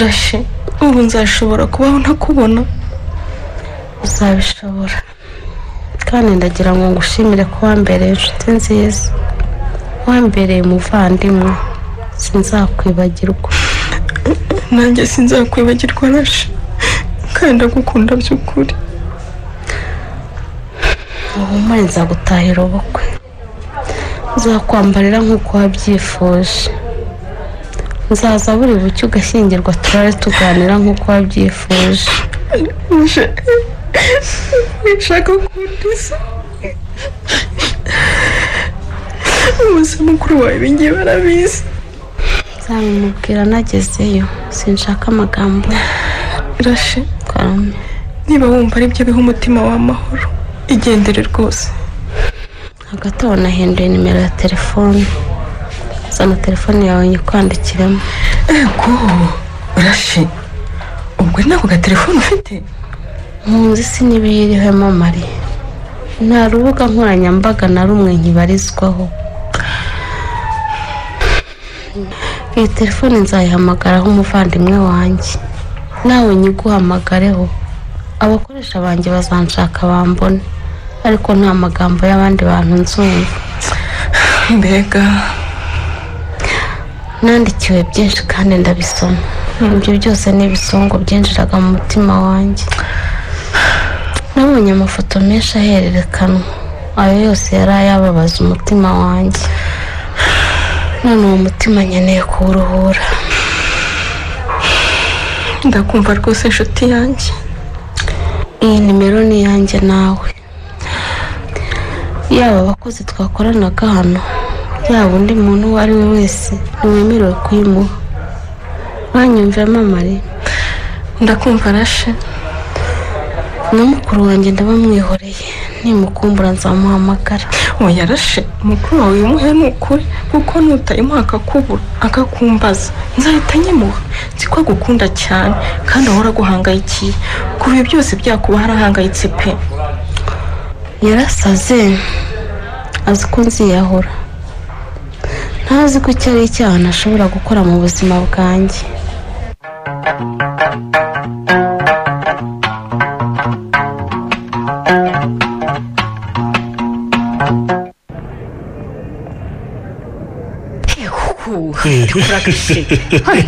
Rashe ubu nzashobora kubaho ntakubona? uzabishobora kandi ndagira ngo ngushimire ko wambereye inshuti nziza wambereye umuvandimwe sinzakwibagirwa. nanjye sinzakwibagirwa Rashe kandi ndagukunda by'ukuri. uhumure nzagutahira ubukwe nzakwambarira nk'uko wabyifuje nzaza buri bucye ugashyingirwa turare tuganira nk'uko wabyifuje. nshaka kundisa ubuse mukuru wawe ibingiye barabizi. nzabimubwira nagezeyo sinshaka amagambo. Rashe karame niba wumva ari byo biha umutima w'amahoro igendere rwose. hagati aho nahinduye nimero ya telefone zana telefone yawe nyikwandikiremo. ego Rashe ubwo nako gatelefone ufite? nkunzi sinibiriho Emma Marie nta rubuga nkoranyambaga na rumwe nkibarizwaho. iyi telefone nzayihamagaraho umuvandimwe wanjye nawe nyiguhamagareho abakoresha banjye bazanshaka bambone ariko nta magambo y'abandi bantu nzumva. mbega nandikiwe byinshi kandi ndabisoma ibyo byose ni ibisongo byinjiraga mu mutima wanjye. nabonye amafoto menshi ahererekanwa ayo yose yari ayababaza umutima wanjye none uwo mutima nkeneye kuwuruhura. ndakumva rwose inshuti yanjye. iyi nimero ni iyanjye nawe yaba abakozi twakoranaga hano yaba undi muntu uwo ari we wese ntiwemerewe kuyimuha. banyumvira Emma Marie? ndakumva Rashe. na mukuru wanjye ndabamwihoreye nimukumbura nzamuhamagara. oya rashe mukuru wawe umuhe ni ukuri kuko nutayimuha akakubura akakumbaza nzahita nyimuha nzi ko agukunda cyane kandi ahora aguhangayikiye kuva byose byakuba harahangayitse pe. Yarasaze azi ko nziyahura ntazi ko icyo ari icyaha ntashobora gukora mu buzima bwanjye.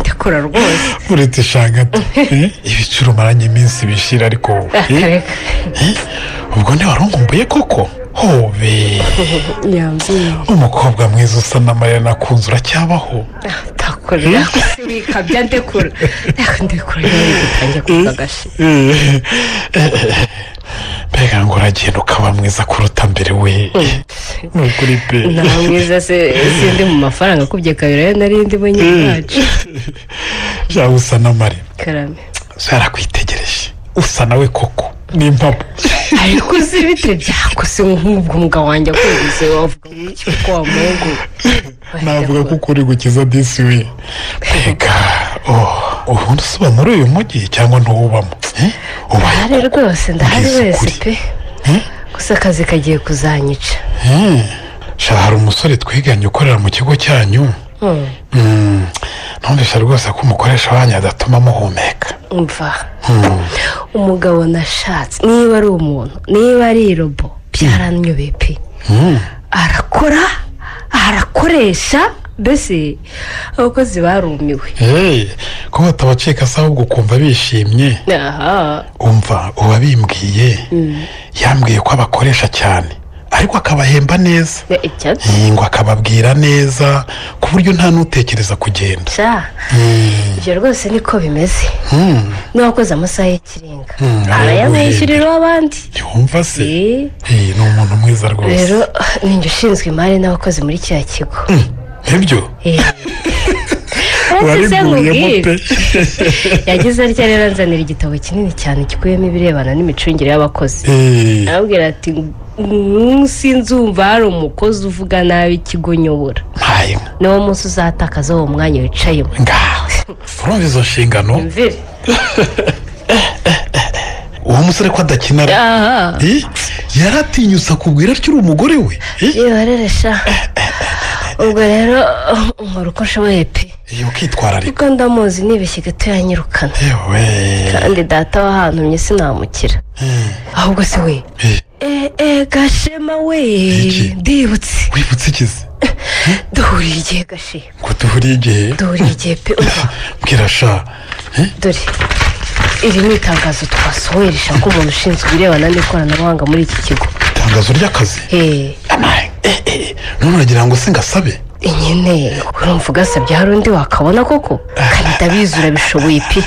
ndakora rwose uretse shangata ibiciro umaranye iminsi bishira ariko ubwo ntiwarungumbuye koko hobe umukobwa mwiza usa na Mariya nakunze uracyabaho ndakorera bikabya ndekura gutangira kukagashe mbega ngo uragenda ukaba mwiza kuruta mbere we nukuri pe nta mwiza se sindi mu mafaranga kubye kabiri ayo nari ndimo nyine wacu jawe usa na Mariya karame zarakwitegereje usa nawe koko ni impamo ariko uzi ibitire byakose nk'ubwo umugabo wanjye akunze wavuga ko wa mungu navuga ko ukuri gukiza disi we mbega ubundi usuba muri uyu mujyi cyangwa ntuwubamo ndahari rwose ndahari wese pe gusa akazi kagiye kuzanyica hari umusore twiganye ukorera mu kigo cyanyu numvise rwose ko umukoresha wanyu adatuma muhumeka umva umugabo nashatse niba ari umuntu niba ari robo byaranyobeye pe arakora arakoresha mbese abakozi barumiwe ko batabacika se ahubwo ukumva bishimye umva uwabimbwiye yambwiye ko abakoresha cyane ariko akabahemba neza ngo akababwira neza ku buryo nta n'utekereza kugenda ibyo rwose niko bimeze n'uwakoze amasaha y'ikirenga arayamwishyurira abandi ntiwumva se ni umuntu mwiza rwose rero ninjye ushinzwe imari n'abakozi muri kiriya kigo nibyo waribwiyemo pe yagize atya rero anzanira igitabo kinini cyane gikubiyemo ibirebana n'imicungire y'abakozi arabwira ati sinzumva hari umukozi uvuga nabi ikigo nyobora niwo munsi uzatakaza uwo mwanya wicayemo urumva izo nshingano uwo musore ko adakina yaratinyutse akubwira atyo uri umugore we yewereresha ubwo rero nkora uko nshoboye pe ukitwararika kuko ndamuzi nibeshye gato yanyirukana kandi data wahantumye sinamukira ahubwo se we gashema we ndibutse wibutse ikizi duhuriye igihe gashe ngo duhuriye igihe duhuriye igihe pe mbwira sha dore iri ni itangazo twasohoye rishaka umuntu ushinzwe ibirebana n'ikoranabuhanga muri iki kigo itangazo ry'akazi none uragira ngo se ngasabe nyine urumva ugasabye hari undi wakabona koko kandi ndabizi urabishoboye pe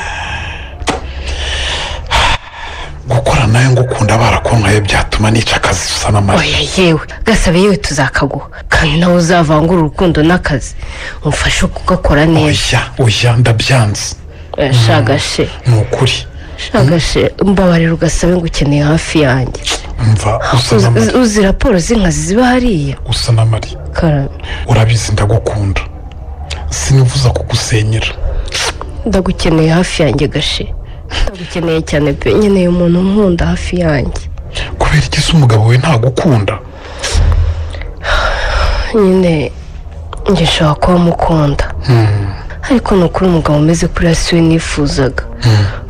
gukora nawe ngo ukunda barakonkaye byatuma nica akazi usa n'amara yewe gasabe yewe tuzakaguha kandi nawe uzavangura urukundo n'akazi umufashe kugakora neza oya ndabyanze shagashe ni ukuri shagashe mbabarira ugasabe ngo ukeneye hafi yanjye mva usa n'amari uzi raporo z'inkazi ziba hariya usa n'amari karame urabizi ndagukunda sinifuza kugusenyera ndagukeneye hafi yanjye gashe ndagukeneye cyane pe nkeneye umuntu nkunda hafi yanjye kubera iki se umugabo we ntagukunda nyine njye nshobora kuba mukunda ariko ni ukuri umugabo umeze kuriya si we nifuzaga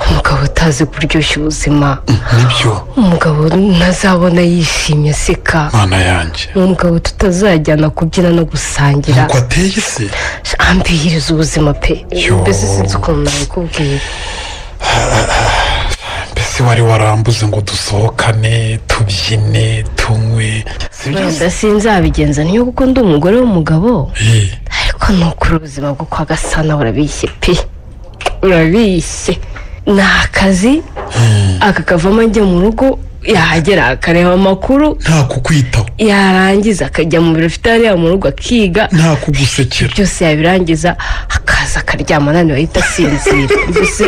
umugabo utazi kuryoshya ubuzima nibyo umugabo ntazabona yishimye aseka mwana yanjye umugabo tutazajyana kubyina no gusangira nuko ateye se ambihiriza ubuzima pe mbese sinzi ukuntu nabikubwira mbese wari warambuze ngo dusohokane tubyine tunywe wenda sinzabigenza niyo kuko ndi umugore w'umugabo ariko ni ukuri ubuzima bwo kwa Gasana burabishye pe burabishye ni akazi akakavamo ajya mu rugo yahagera akareba amakuru nta kukwitaho yarangiza akajya mu biro afite hariya mu rugo akiga nta kugusekera byose yabirangiza akaza akaryama nani wahita asinzira mbese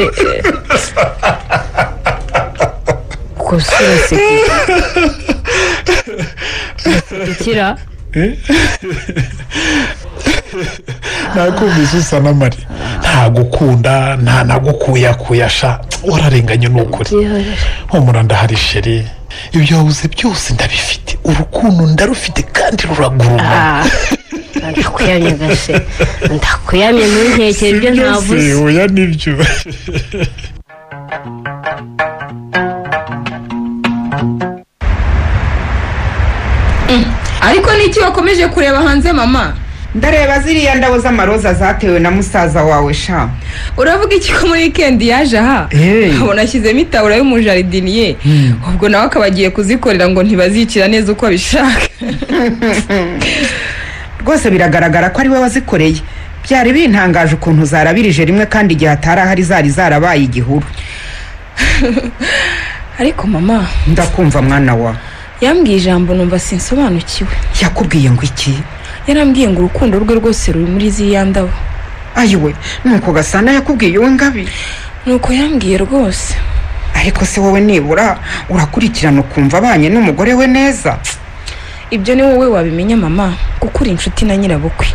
gusa uraseka ikira nakumvise usa na mari ntagukunda nta nagukuyakuyasha wararenganye n'ukuri humura ndahari sheri ibyo wabuze byose ndabifite urukundo ndarufite kandi ruraguruma ndakuyamye gase ndakuyamye ntunkekere ibyo ntavuze oya nibyo ariko niki wakomeje kureba hanze mama? ndareba ziriya ndabo z'amaroza zatewe na musaza wawe sha. Uravuga iki ko muri weekend yaje aha? Abona ashyizemo itabura y'umujaridiniye ubwo nawe akaba agiye kuzikorera ngo ntibazicira neza uko abishaka. Rwose biragaragara ko ari we wazikoreye. Byari bintangaje ukuntu zarabirije rimwe kandi igihe atari ahari zari zarabaye igihuru. Ariko mama ndakumva mwana wa. Yambwiye ijambo numva sinsobanukiwe. Yakubwiye ngo iki? Yarambwiye ngo urukundo rwe rwose ruri muri ziriya ndabo. Ayiwe nuko Gasana yakubwiye we Ngabi? Nuko yambwiye rwose. Ariko se wowe nibura urakurikirana ukumva abanye n'umugore we neza? Ibyo ni wowe wabimenya mama kuko uri inshuti na nyirabukwe.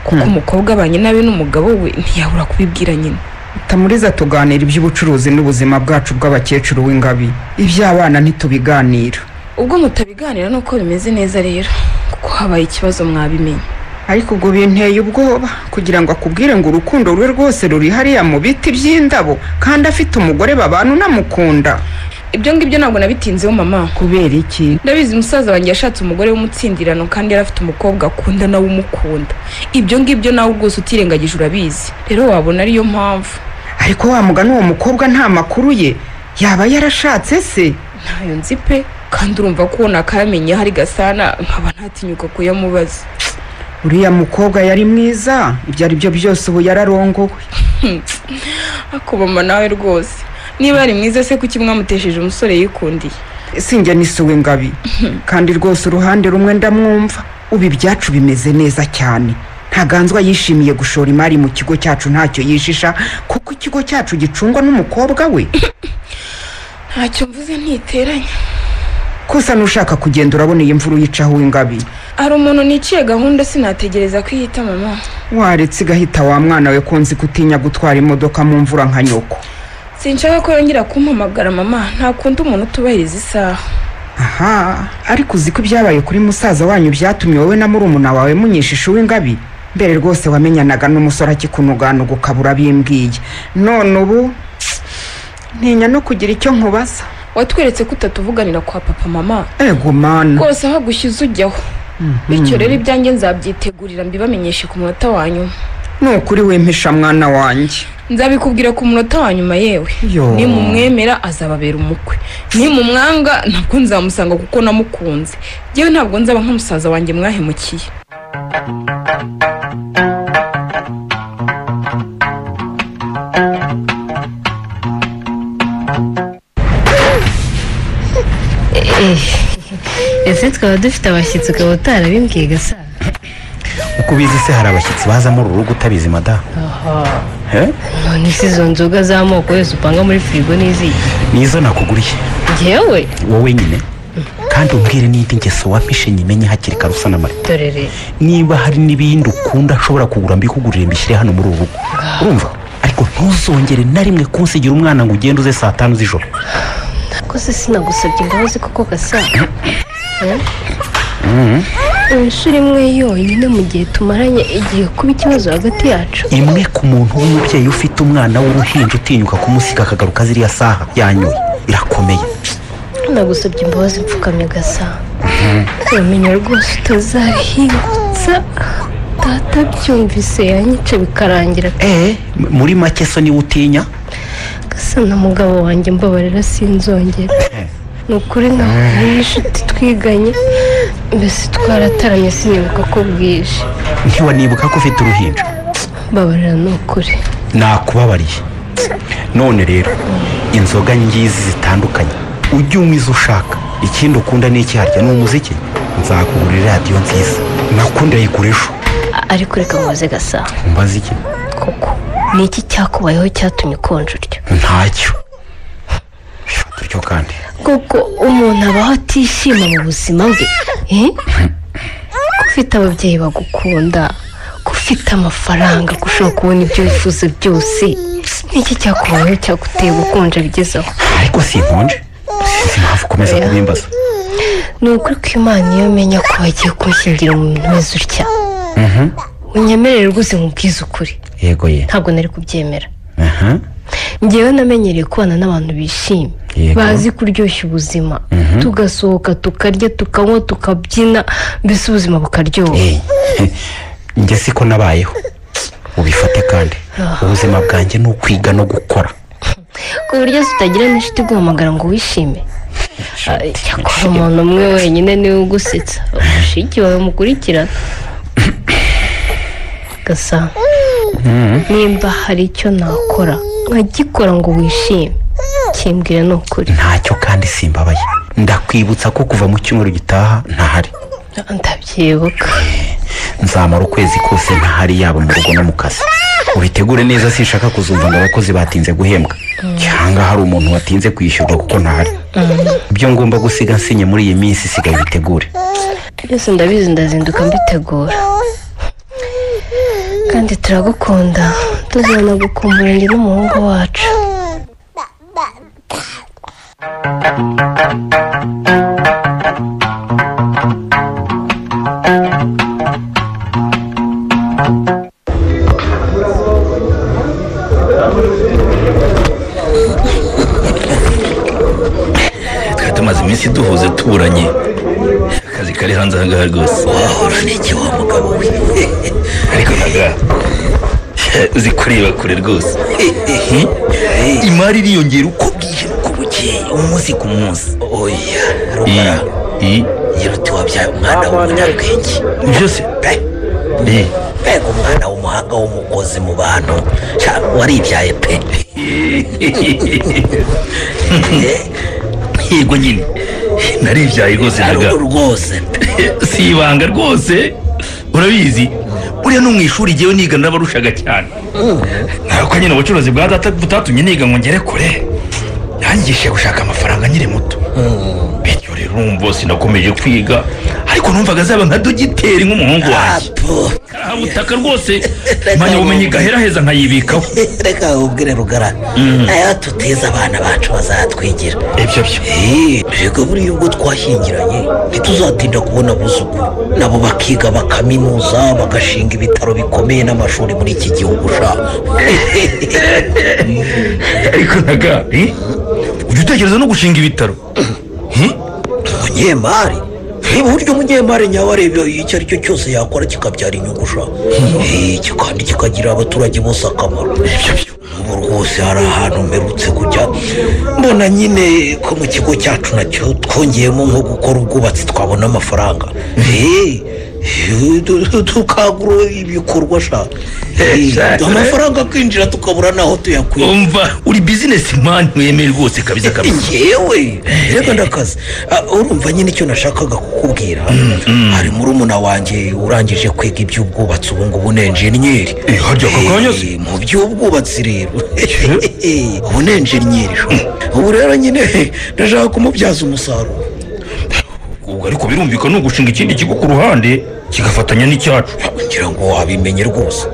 Kuko umukobwa abanye nabi n'umugabo we ntiyabura kubibwira nyine. Tamuriza tuganira iby'ubucuruzi n'ubuzima bwacu bw'abakecuru w'Ingabi. Iby'abana ntitubiganira. Ubwo mutabiganira nuko bimeze neza rero kuko habaye ikibazo mwabimenya. Ariko ubwo binteye ubwoba kugira ngo akubwire ngo urukundo rwe rwose ruri hariya mu biti by'indabo kandi afite umugore babana unamukunda. Ibyo ngibyo ntabwo nabitinzeho mama. Kubera iki? Ndabizi umusaza wanjye yashatse umugore w'umutsindirano kandi yarafite umukobwa akunda nawe umukunda. Ibyo ngibyo nawe rwose utirengagije urabizi. Rero wabona ariyo mpamvu. Ariko wa mugani uwo mukobwa nta makuru ye yaba yarashatse se? Ntayo nzi pe kandi urumva ko nakamenye hari Gasana nkaba ntatinyuka kuyamubaza. Uriya mukobwa yari mwiza ibyo ari byo byose ubu yararongowe. Ako mama nawe rwose niba ari mwiza se kuki mwamutesheje umusore yikundiye? Sinjye nisuwe Ngabi kandi rwose uruhande rumwe ndamwumva. Ubu ibyacu bimeze neza cyane. Ntaganzwa yishimiye gushora imari mu kigo cyacu ntacyo yishisha kuko ikigo cyacu gicungwa n'umukobwa we. Ntacyo mvuze ntiteranya. Kusa nushaka kugenda urabona iyi mvuru yicaho w'Ingabi. Hari umuntu niciye gahunda sinategereza kwihita mama. Waretse gahita wa mwana we konzi kutinya gutwara imodoka mu mvura nka nyoko. Sinshaka ko yongera kumpamagara mama ntakunda umuntu utubahiriza isaha. Aha ariko uzi ko ibyabaye kuri musaza wanyu byatumye wowe na murumuna wawe munyishisha w'Ingabi. Mbere rwose wamenyanaga n'umusore akikunugana ukabura bimbwiye. None ubu ntinya no kugira icyo nkubaza. Watweretse ko utatuvuganira kwa papa mama. Ego mana. Rwose aho gushize ujyaho. Bityo rero ibyanjye nzabyitegurira mbibamenyeshe ku munota wa nyuma. Nukuri wempisha mwana wanjye. Nzabikubwira ku munota wa nyuma yewe. Ni mumwemera azababera umukwe. Ni mumwanga ntabwo nzamusanga kuko namukunze. Yewe ntabwo nzaba nk'umusaza wanjye mwahemukiye. ese twaba dufite abashyitsi ukaba utarabimbwiye Gasa? Uko ubizi se hari abashyitsi baza muri uru rugo utabizi madamu? None se izo nzoga z'amoko yose upanga muri firigo n'izihe? Nizo nakuguriye. Njyewe? Wowe nyine kandi umbwire n'indi ngeso wampishe nyimenye hakiri kare usa na Mari. Dorere niba hari n'ibindi ukunda ashobora kugura mbikugurire mbishyire hano muri uru rugo. Urumva? Ariko ntuzongere na rimwe kunsigira umwana ngo ugende uze saa 5 z'ijoro. Kose sinagusabye imbabazi koko Gasa. Inshuro imwe yonyine mu gihe tumaranye igihe kuba ikibazo hagati yacu. Imwe ku muntu w'umubyeyi ufite umwana w'uruhinja utinyuka kumusiga akagaruka ziriya saha yanyoye irakomeye. Nagusabye imbabazi mfukamye Gasa. Uramenye rwose utazabihingutsa. Data byumvise yanyice bikarangira. Muri make so niwe utinya? Gasa na mugabo wanjye mbabarira sinzongera. Nukuri nkaho n'inshuti twiganye mbese twarataranye sinibuka ko bwije. Ntiwanibuka ko ufite uruhinja? Mbabarira nukuri. Nakubabariye. None rero inzoga ngizi zitandukanye ujye umiza ushaka. Ikindi ukunda n'iki harya ni umuziki? Nzakugurira radio nziza nakunda yigurisho. Ariko reka muze Gasa. Mbaza iki? Koko niki cyakubayeho cyatumye ukonje uryo? Ntacyo. Turyo kandi koko umuntu abaho atishima mu buzima bwe ko ufite ababyeyi bagukunda ko ufite amafaranga ko ushobora kubona ibyo wifuza byose n'iki cyakubayeho cyaguteye gukonja bigezeho ariko sinkonje sinzi impamvu ukomeza kubimbaza ni ukuri ko Imana iyo menya ko wagiye kumushyingira umuntu umeze utya unyemerere rwose nkubwize ukuri yego ye ntabwo nari kubyemera ngewe namenyereye kubana n'abantu bishimye bazi kuryoshya ubuzima tugasohoka tukarya tukanywa tukabyina mbese ubuzima bukaryoha njye siko nabayeho ubifate kandi ubuzima bwanjye ni ukwiga no gukora ku buryo tutagira n'inshuti guhamagara ngo wishime cyakora umuntu umwe wenyine niwe ugusetsa umushiki wawe mukurikirana gasa nimba hari icyo nakora nkagikora ngo wishime kimbwira ni ukuri ntacyo kandi simbabaye ndakwibutsa ko kuva mu cyumweru gitaha ntahari ndabyibuka nzamara ukwezi kose ntahari yaba mu rugo no mu kazi ubitegure neza sinshaka kuzumva ngo abakozi batinze guhembwa cyangwa hari umuntu watinze kwishyurwa kuko ntahari ibyo ngomba gusiga nsinye muri iyi minsi sigaye bitegure byose ndabizi ndazinduka mbitegura kandi turagukunda tuzana gukumbura njye n'umuhungu wacu twari tumaze iminsi duhuze tuburanye akazi kari hanze aha ngaha rwose wahora n'iki wa mugabo we ariko naga uzi kureba kure rwose imari iriyongera uko bwije uko bukeye umunsi ku munsi oya rugara yiruti wabyaye umwana w'umunyabwenge byose mbega umwana w'umuhanga w'umukozi mu bantu waribyaye pe yego nyine naribyaye rwose naga rwose si ibanga rwose urabizi buriya no mu ishuri igihe niga n'abarushaga cyane ntabwo nyine ubucuruzi bwa data butatumye niga ngo ngere kure yangishije gushaka amafaranga nkiri muto bityo rero urumva sinakomeje kwiga ariko numvaga azaba nka dogiteri nk'umuhungu wanjye karahabutaka rwose impamyabumenyi gaheraheza nkayibikaho reka ubwire rugara nayo tuteza abana bacu bazatwigira ibyo byo reka buriya ubwo twashyingiranye ntituzatinda kubona abuzukuru nabo bakiga bakaminuza bagashinga ibitaro bikomeye n'amashuri muri iki gihugu ariko naga ujya utekereza no gushinga ibitaro umunyemari niba uburyo umunyemari nyawe areba icyo ari cyo cyose yakora kikabyara inyungu kandi kikagirira abaturage bose akamaro ubu rwose hari ahantu mperutse kujya mbona nyine ko mu kigo cyacu nacyo twongeyemo nko gukora ubwubatsi twabona amafaranga tukagura ibikorwa amafaranga akinjira tukabura naho tuyakuye umva uri bizinesi mani wemeye rwose kabisa kabisa yewe reka ndakazi urumva nyine icyo nashakaga kukubwira hari murumuna wanjye urangije kwiga iby'ubwubatsi ubu ngubu ni enjeniyeri harya kakanya se mu by'ubwubatsi rero ubu ni enjeniyeri ubu rero nyine ndashaka kumubyaza umusaruro ubwo ariko birumvikana ni ugushinga ikindi kigo ku ruhande kigafatanya n'icyacu ngira ngo wabimenye rwose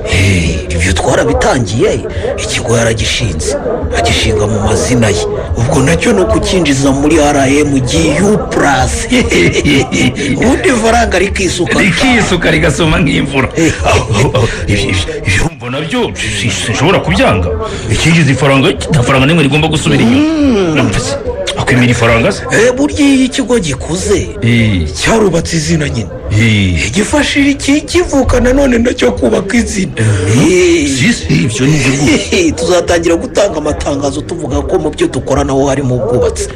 ibyo twarabitangiye ikigo yaragishinze agishinga mu mazina ye ubwo nacyo ni ukukinjiza muri RMGU plus ubundi faranga rikisuka rigasoma nk'imvura ibyo mbona nabyo sinshobora kubyanga ikinjiza ifaranga nta faranga n'imwe rigomba gusubira inyuma akwemera ifaranga se burya iyo ikigo gikuze cyarubatse izina nyine gifashira iki kivuka nanone nacyo kubaka izina ibyo ni byo tuzatangira gutanga amatangazo tuvuga ko mu byo dukora naho harimo ubwubatsi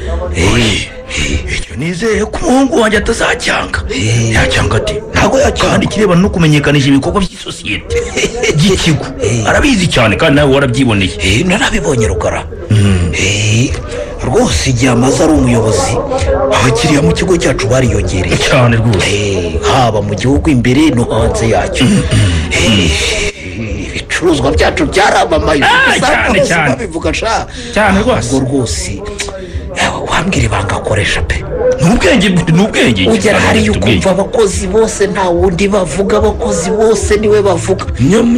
icyo nizeye ko umuhungu wanjye atazacyanga yacyanga ati ntabwo yacyanga kandi kirebana no kumenyekanisha ibikorwa by'isosiyete by'ikigo arabizi cyane kandi nawe warabyiboneye narabibonye rugara rwose igihe amaze ari umuyobozi abakiriya mu kigo cyacu bariyongereye cyane rwose haba mu gihugu imbere no hanze yacyo ibicuruzwa byacu byaramamaye cyane cyane babivuga cyane rwose ubwo rwose wambwira ibanga akoresha pe n'ubwenge ugera hariya ukumva abakozi bose nta wundi bavuga abakozi bose niwe bavuga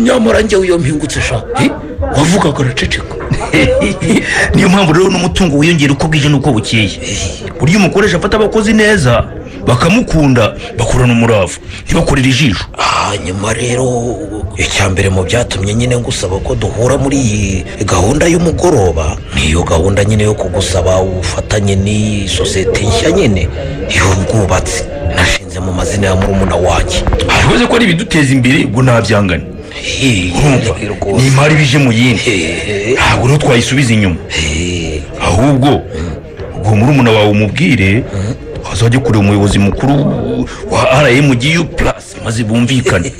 nyamara njyewe iyo mpingutse sha wavugaga araceceka niyo mpamvu rero n'umutungo wiyongera uko bwije n'uko bukeye burya umukoresha afata abakozi neza bakamukunda bakurana umuravu ntibakorere ijisho. hanyuma rero icyambere mu byatumye nyine ngusaba ko duhura muri iyi gahunda y'umugoroba niyo gahunda nyine yo kugusaba ubufatanye n'iyi sosiyete nshya nyine y'ubwubatsi nashinze mu mazina ya murumuna wanjye. harihoze ko ari ibiduteza imbere ubwo ntabyangane ni imari bije mu yindi ntabwo rero twayisubiza inyuma ahubwo ubwo murumuna wawe umubwire azajya kureba umuyobozi mukuru wa RMGU plus maze bumvikane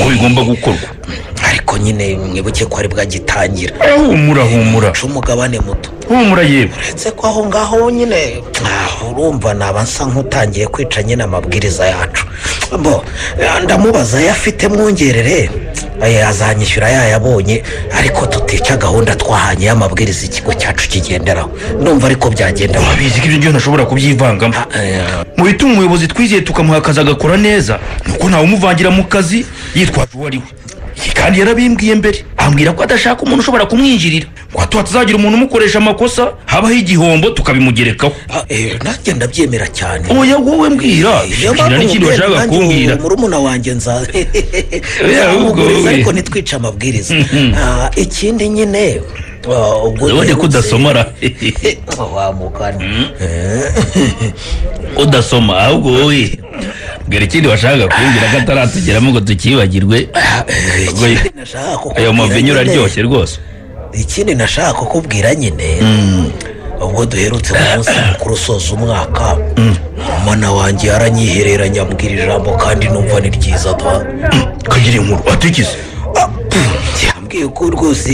uko bigomba gukorwa. ariko nyine mwibuke ko ari bwagitangira. humura umugabane muto humura yewe uretse ko aho ngaho nyine urumva naba nsa nk'utangiye kwica nyine amabwiriza yacu. ndamubaza yafite mwongerere azanyishyura yayabonye ariko tutica gahunda twahanye y'amabwiriza ikigo cyacu kigenderaho ndumva ariko byagenda. wabizi ko ibyo ngibyo ntashobora kubyivangamo mu bituma umuyobozi twizeye tukamuha akazi agakora neza nuko ntawe umuvangira mu kazi yitwaje uwo ari we kandi yarabimbwiye mbere ambwira ko adashaka umuntu ushobora kumwinjirira ngo hato hatazagira umuntu umukoresha amakosa habaho igihombo tukabimugerekaho. nanjye ndabyemera cyane. oya wowe mbwira n'ikindi washaka kumbwira murumuna wanjye nza ariko ntitwice amabwiriza. ikindi nyine ubwo kudasomara wamukana udasoma ahubwo wowe mbwira ikindi washaka kumbwira ko ataratugeramo ngo tukibagirwe ayo mavenyu araryoshye rwose. ikindi nashaka kukubwira nyine ubwo duherutse mu munsi mukuru usoza umwaka umwana wanjye yaranyihereranya ambwira ijambo kandi numva ni ryiza kagira inkuru atikize yambwiye ko rwose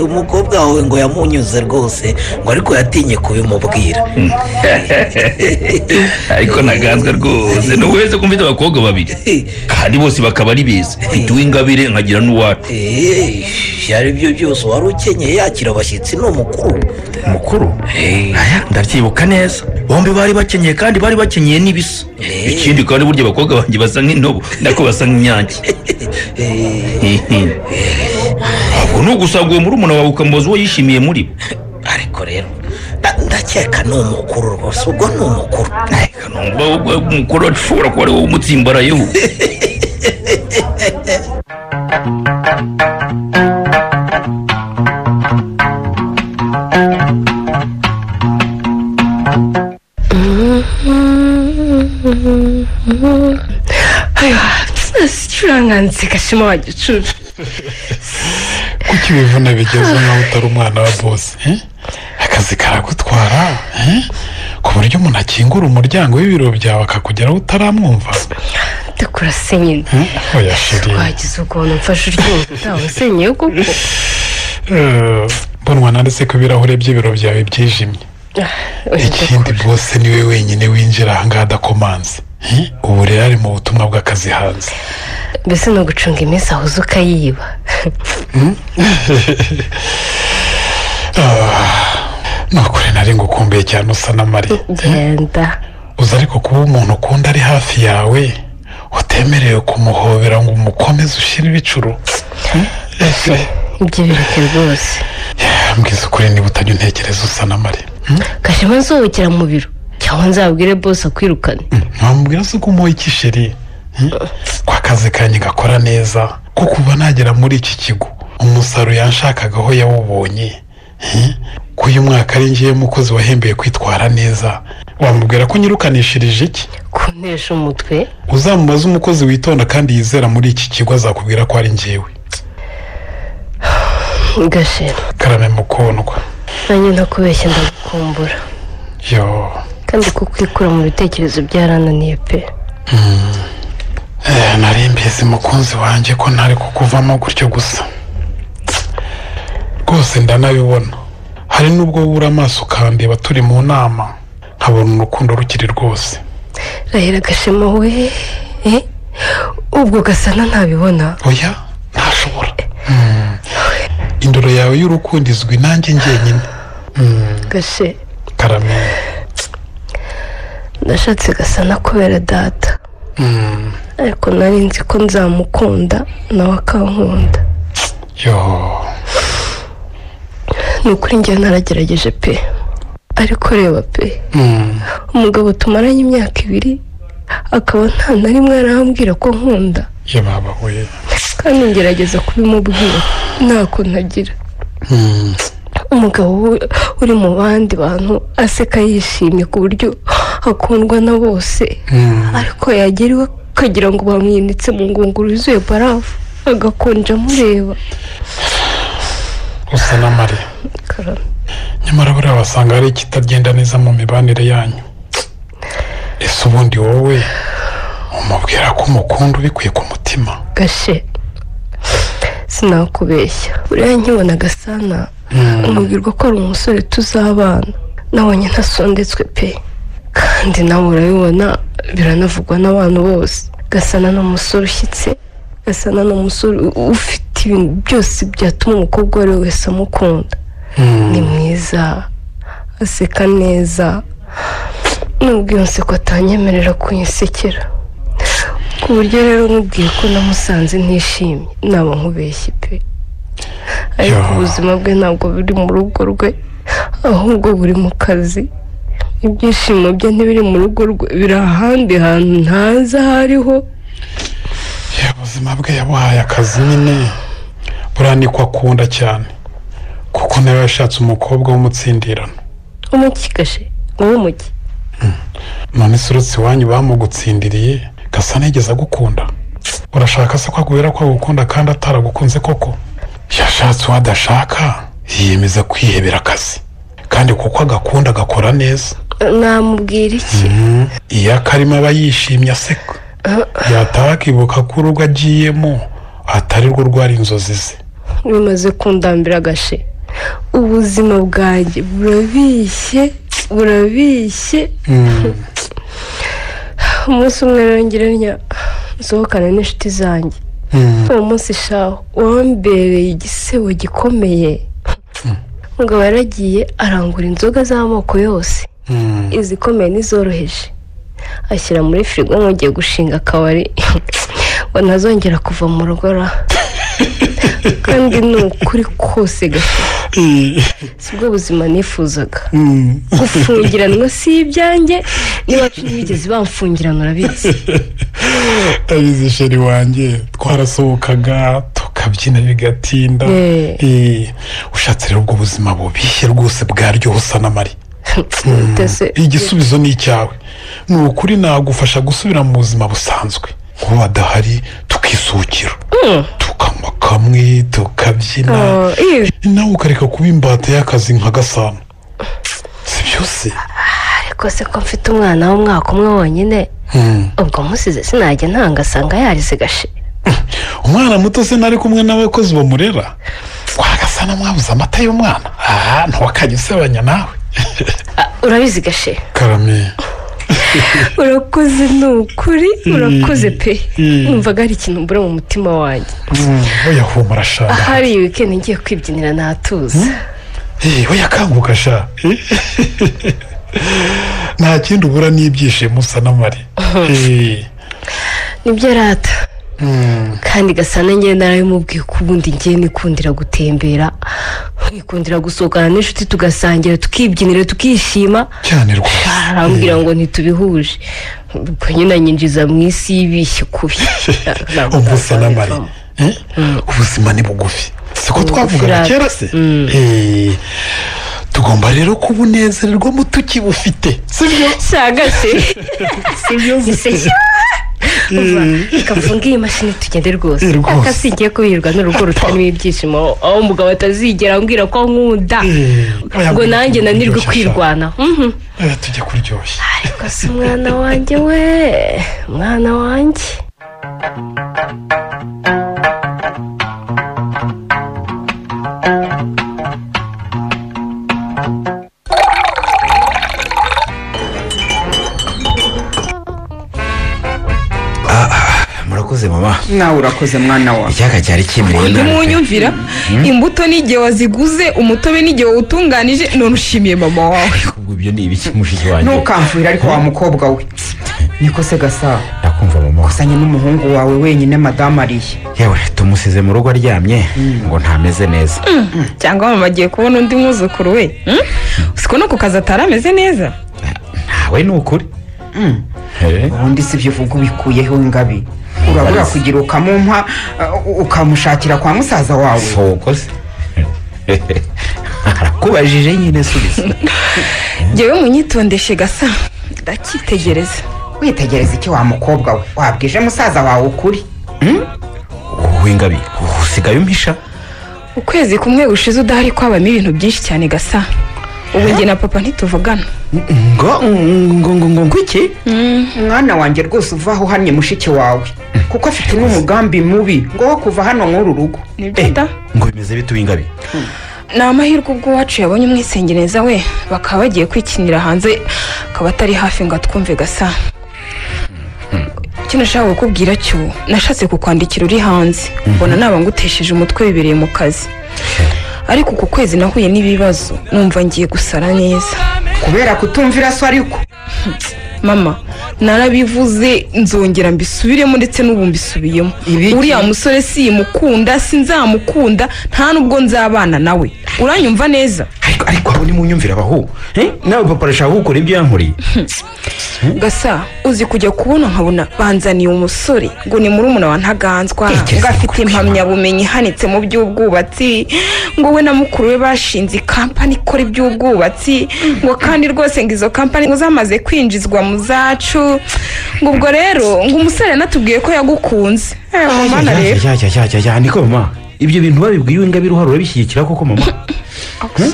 umukobwa wawe ngo yamunyuze rwose ngo ariko yatinye kubimubwira. ariko naganzwe rwose n'ubu wese ko mfite abakobwa babiri kandi bose bakaba ari beza mfite uw'ingabire nkagira n'uwacu. byari byo byose wari ukenyeye yakira abashyitsi ni umukuru ndabyibuka neza bombi bari bakenyeye kandi bari bakenyeye n'ibisa. ikindi kandi burya abakobwa banjye basa nk'intobo nako basa nk'inyange. ahubwo nugusanga uwo murumuna wawe ukamubaza uwo yishimiye muri bo. ariko rero ndakeka ni umukuru rwose ubwo ni umukuru. numva umukuru ashobora kuba ari wowe umutsimbarayeho. sicuranganze gashema wa gicucu kuki ibivuna bigeze nkaho utari umwana wa bose akazi karagutwara ku buryo umuntu akingura umuryango w'ibiro byawe akakugeraho utaramwumva. ndakura se nyine oya sheri wagize ukuntu mfashe uryumva utawe usenyeye koko mbonwa nanditse ko ibirahure by'ibiro byawe byijimye. ikindi bose niwe wenyine winjira ahangaha adakomanze ubu rero ari mu butumwa bw'akazi hanze. mbese no gucunga iminsi ahuze ukayiba. nukuri nari ngukumbuye cyane usa na Mariya. genda uzi ariko kuba umuntu ukunda ari hafi yawe utemerewe kumuhobera ngo umukomeze ushyire ibicuru. ibyo bireke rwose. mbwiza ukuri niba utajya untekereza usa na Mariya. gashema nsohokera mu biro cyangwa nzabwire bose akwirukane. ntamubwira se ko umuha iki sheri ko akazi kanjye gakora neza ko kuva nagera muri iki kigo umusaruro yanshakagaho yawubonye ko uyu mwaka ari ngiye mukozi wahembeye kwitwara neza wamubwira ko nyirukanishirije iki kuntesha umutwe. uzamubaze umukozi witonda kandi yizera muri iki kigo azakubwira ko ari njyewe. gashema karame mukundwa nanjye ndakubeshya ndagukumbura kandi kukwikura mu bitekerezo byarananiye pe. nari mbizi mukunzi wanjye ko ntari kukuvamo gutyo gusa rwose ndanabibona. hari n'ubwo wubura amaso ukandeba turi mu nama nkabona urukundo rukiri rwose. rahera gashema we ubwo gasana ntabibona. oya ntashobora. indoro yawe y'urukundo izwi nanjye njyenyine. gashe karame ndashatse Gasana kubera data ariko nari nzi ko nzamukunda nawe akankunda ni ukuri njye naragerageje pe ariko reba pe umugabo tumaranye imyaka 2 akaba nta na rimwe arambwira ko nkunda baba we kandi ngerageza kubimubwira ntako ntagira umugabo uri mu bandi bantu aseka yishimye ku buryo akundwa na bose ariko yagiriwe akagira ngo bamwinitse mu ngunguru yuzuye barafu agakonja mureba usa na Mari nyamara buriya wasanga hari ikitagenda neza mu mibanire yanyu ese ubundi wowe umubwira ko umukunda ubikuye ku mutima Gashe sinakubeshya buriya nkibona Gasana umubwirwa ko ari umusore tuzabana nabonye ntasondetswe pe kandi nawe urabibona biranavugwa n'abantu bose Gasana ni umusore ushyitse Gasana ni umusore ufite ibintu byose byatuma umukobwa uwo ari we wese amukunda ni mwiza aseka neza nubwo iyo nseko atanyemerera kunyisekera ku buryo rero nkubwiye ko namusanze ntishimye naba nkubeshye pe ariko ubuzima bwe ntabwo buri mu rugo rwe ahubwo buri mu kazi ibyishimo bye ntibiri mu rugo rwe biri ahandi hantu ntazi aho ariho ubuzima bwe yabuhaye akazi nyine buriya niko akunda cyane kuko nawe yashatse umukobwa w'umutsindirano umukigashe wowe umuki none se uretse iwanyu bamugutsindiriye Gasana yigeze agukunda urashaka se ko akubwira ko agukunda kandi ataragukunze koko yashatse uwo adashaka yiyemeza kwihebera akazi kandi kuko agakunda agakora neza namubwira iki iyo akarimo aba yishimye aseka yataha akibuka ko urugo agiyemo atari rwo rwari inzozi ze bimaze kundambira Gashe ubuzima bwanjye burabishye umunsi umwe rero ngira nsohokana n'inshuti zanjye uwo munsi shaho wambereye igisebo gikomeye umugabo yaragiye arangura inzoga z'amoko yose izikomeye n'izoroheje ashyira muri firigo nk'ugiye gushinga akabari ngo ntazongera kuva mu rugo kandi ni ukuri kose Gashe si bwo buzima nifuzaga gufungiranwa si ibyanjye niba bigeze bamfungirana urabizi abizi sheri wanjye twarasohokaga tukabyina bigatinda ushatse rero ubwo buzima bubishye rwose bwaryoha usa na Mari igisubizo ni icyawe ni ukuri nagufasha gusubira mu buzima busanzwe kuba badahari tukisukira tukanywa kamwe tukabyina nawe ukareka kuba imbata y'akazi nka Gasana si byose ariko se ko mfite umwana w'umwaka umwe wonyine ubwo musize sinajya ntangasanga yarize Gashe umwana muto se nari kumwe n'abakozi bamurera kwa Gasana mwabuze amata y'umwana ntiwakajya usebanya nawe urabizi Gashe karame urakoze ni ukuri urakoze pe numvaga hari ikintu mbura mu mutima wanjye oya humura sha ahari iyi weekend ngiye kwibyinira natuza oya kanguka sha nta kindi ubura n'ibyishimo usa na Mari nibyo rata kandi Gasana njye narabimubwiye ko ubundi ngiye nikundira gutembera nkikundira gusohokana n'inshuti tugasangira tukibyinira tukishima cyane rwose arambwira ngo ntitubihuje ubwo nyine anyinjiza mu isi y'ibishye kubi ubusa na Mari ubuzima ni bugufi siko twavugaga kera se tugomba rero kubunezererwa mu tukibufite sibyo shagase sibyo reka mfunge iyi mashini tugende rwose akasingiye kubirwa n'urugo rutarimo ibyishimo aho umugabo atazigera ambwira ko nkunda ngo nanjye nanirwe kwirwana tujya kuryoshya ariko si umwana wanjye we umwana wanjye murakoze mama nawe urakoze mwana wawe icyaka cyari kimereye nabi umunyumvira imbuto n'igihe waziguze umutobe n'igihe wawutunganije none ushimiye mama wawe ibyo ni ibiki mushiki wanjye ntukamvira ariko wa mukobwa we niko se Gasabo ndakumva mama kusanye n'umuhungu wawe wenyine madamu ariye yewe tumusize mu rugo aryamye ngo ntameze neza cyangwa mama agiye kubona undi mwuzukuru we usiko no ku kazi atarameze neza ntawe ni ukuri ubundi si byo uvuga ubikuyeho Ngabi urabura kugira ukamumpa ukamushakira kwa musaza wawe soko se arakubajije nyine subiza ngewe munyitondeshe Gasa ndakitegereza witegereza iki wa mukobwa we wabwije musaza wawe ukuri wowe Ngabi usigaye umpisha ukwezi kumwe gushize udahari kwabamo ibintu byinshi cyane Gasa ubu njye na papa ntituvugana ngo iki mwana wanjye rwose uvaho uhannye mushiki wawe kuko afite n'umugambi mubi ngo wo kuva hano nk'uru rugo nibyo da ngo bimeze bite Ngabi ni amahirwe ubwo uwacu yabonye umwisengeneza we bakaba bagiye kwikinira hanze akaba atari hafi ngo atwumve Gasa icyo nashaka kukubwira cyo nashatse kukwandikira uri hanze mbona naba ngutesheje umutwe bibereye mu kazi ariko uku kwezi nahuye n'ibibazo numva ngiye gusara neza kubera kutumvira so ariko mama narabivuze nzongera mbisubiremo ndetse n'ubu mbisubiyemo uriya musore simukunda sinzamukunda nta nubwo nzabana nawe uranyumva neza ariko abo ni munyumvira abaho nawe papa arashaka gukora ibyo yankoreye Gasa uzi kujya kubona nkabona banzaniye umusore ngo ni murumuna wa Ntaganzwa ngo afite impamyabumenyi ihanitse mu by'ubwubatsi ngo we na mukuru we bashinze kampani ikora iby'ubwubatsi ngo kandi rwose ngo izo kampani ngo zamaze kwinjizwa mu zacu ngo ubwo rero ngo umusore natubwiye ko yagukunze mama rero niko mama ibyo bintu babibwiye Ngabi uruhare urabishyigikira koko mama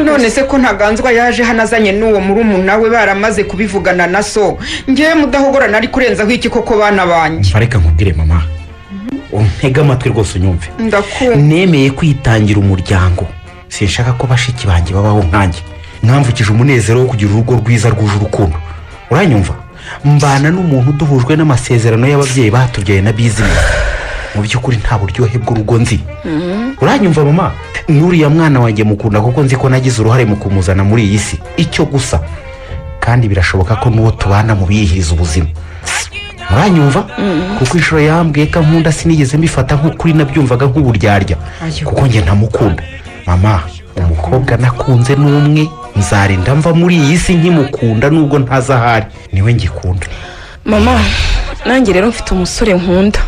none se ko Ntaganzwa yaje hano azanye n'uwo murumuna we baramaze kubivugana na so ngewe mudahogorana ari kurenzaho iki koko bana banjye reka nkubwire mama untega amatwi rwose unyumve nemeye kwitangira umuryango sinshaka ko bashiki banjye babaho nkanjye mwamvukije umunezero wo kugira urugo rwiza rwuje urukundo uranyumva mbana n'umuntu duhujwe n'amasezerano y'ababyeyi batubyaye na bizinesi mu by'ukuri nta buryohe bw'urugo nzi uranyumva mama n'uriya mwana wanjye mukunda kuko nzi ko nagize uruhare mu kumuzana muri iyi si icyo gusa kandi birashoboka ko n'uwo tubana mu biyihiriza ubuzima uranyumva kuko inshuro yambwiye ko nkunda sinigeze mbifata nk'ukuri nabyumvaga nk'uburyarya kuko njye ntamukunda mama umukobwa nakunze n'umwe nzarinda mva muri iyi si nkimukunda nubwo ntazi ahari niwe ngikunda mama nanjye rero mfite umusore nkunda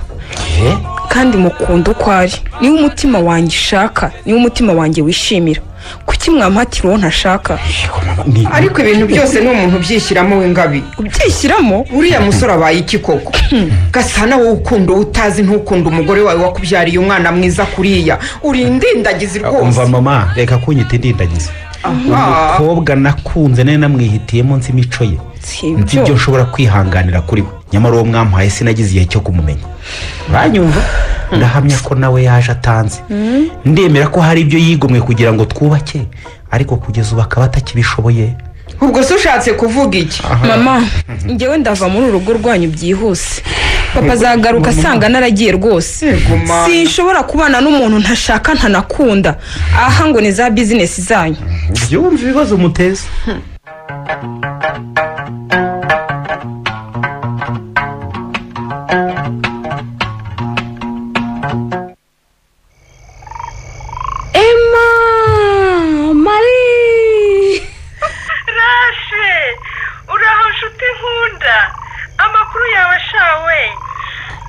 kandi mukunda uko ari niwe umutima wanjye ushaka niwe umutima wanjye wishimira kuki mwampatira uwo ntashaka ariko ibintu byose ni umuntu ubyishyiramo w'Ingabi ubyishyiramo uriya musore abaye iki koko Gasana wowe ukunda utazi ntukunda umugore wawe wakubyariye umwana mwiza kuriya uri indindagizi rwose umva mama reka kunyita indindagizi umukobwa nakunze nari namwihitiyemo nzi imico ye nzi ibyo nshobora kwihanganira kuri we nyamara uwo mwampaye sinagize igihe cyo kumumenya uranyumva ndahamya ko nawe yaje atanze ndemera ko hari ibyo yigomwe kugira ngo twubake ariko kugeza ubu akaba atakibishoboye ubwo se ushatse kuvuga iki mama ngewe ndava muri uru rugo rwanyu byihuse papa azagaruka asanga naragiye rwose sinshobora kubana n'umuntu ntashaka ntanakunda aha ngo ni za bizinesi zanyu byumva ibibazo muteza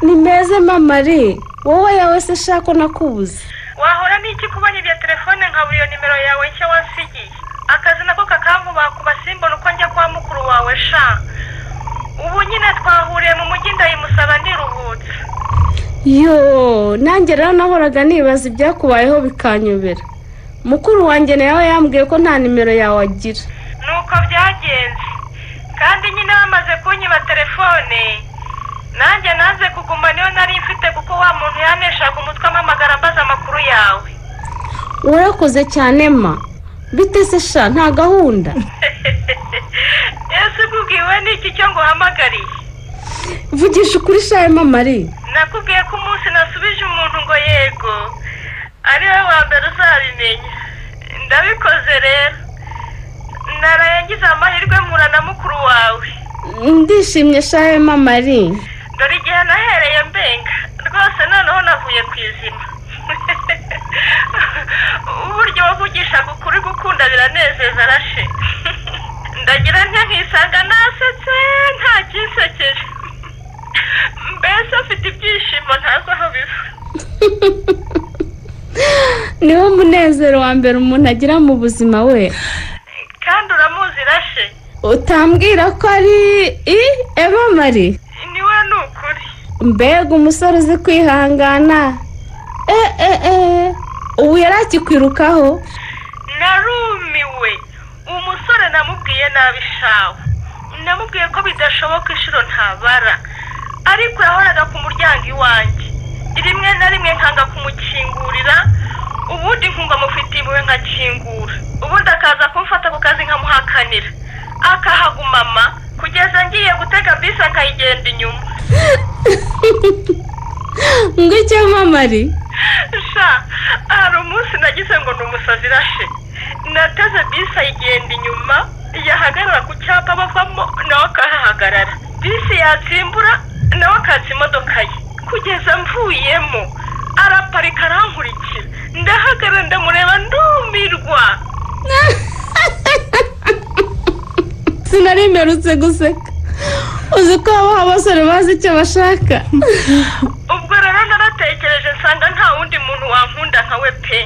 ni meze Marie wowe yawe se shako nakubuze wahora n'iki kubanya ibya telefone nkabura iyo nimero yawe nshya wasigiye akazi nako kakamvuba ku basimbona uko njya kwa mukuru wawe sha ubu nyine twahuriye mu mujyi ndayimusaba ndiruhutse yo nanjye rero nahoraga nibaza ibyakubayeho bikanyobera mukuru wanjye nawe yambwiye ko nta nimero yawe agira nuko byagenze kandi nyine bamaze kunyiba telefone nanjye naze kuguma niyo nari mfite kuko wa muntu yaneshaga umutwe amamagara ambaza amakuru yawe urakoze cyane ma bite se sha nta gahunda ese ubwiwe n'iki cyo ngo uhamagariye vugisha ukuri sha Marie nakubwiye ko umunsi nasubije umuntu ngo yego ari we wa mbere uzabimenya ndabikoze rero naraye ngize amahirwe mpura na mukuru wawe. ndishimye shahe Mari. Dore igihe nahereye mbenga rwose noneho navuye ku izima. Uburyo wavugishaga ukuri gukunda biranezeza rashe. Ndagira nkisanga nasetse nta kinsekeje. Mbese afite ibyishimo ntazi aho biva. niwo munezero wa mbere umuntu agira mu buzima we. Kandi uramuzi rashe. Utambwira ko ari Eva Mari. Niwe nukuri. Mbega umusore uzi kwihangana. Ubu yarakikwirukaho. Narumiwe. Umusore namubwiye nabi shawe. Namubwiye ko bidashoboka inshuro ntabara. Ariko yahoraga ku muryango iwanjye. Rimwe na rimwe nkanga kumukingurira. Ubundi nkumva mufite impuhwe nkakingura. Ubundi akaza kumfata ku kazi nkamuhakanira. Akahagumama kugeza ngiye gutega bisi akayigenda inyuma. Ngo icyo Mari? Sha, hari umunsi nagize ngo ni umusazi rashe. Nateze bisi ayigenda inyuma, yahagarara ku cyapa bavamo nawe akahahagarara. Bisi yatsimbura nawe akatsa imodoka ye. Kugeza mvuyemo araparika arankurikira. Ndahagarara ndamureba ndumirwa. Sinari mperutse guseka. Uzi ko aba abasore bazi icyo bashaka. Ubwo rero naratekereje nsanga nta wundi muntu wankunda nka we pe.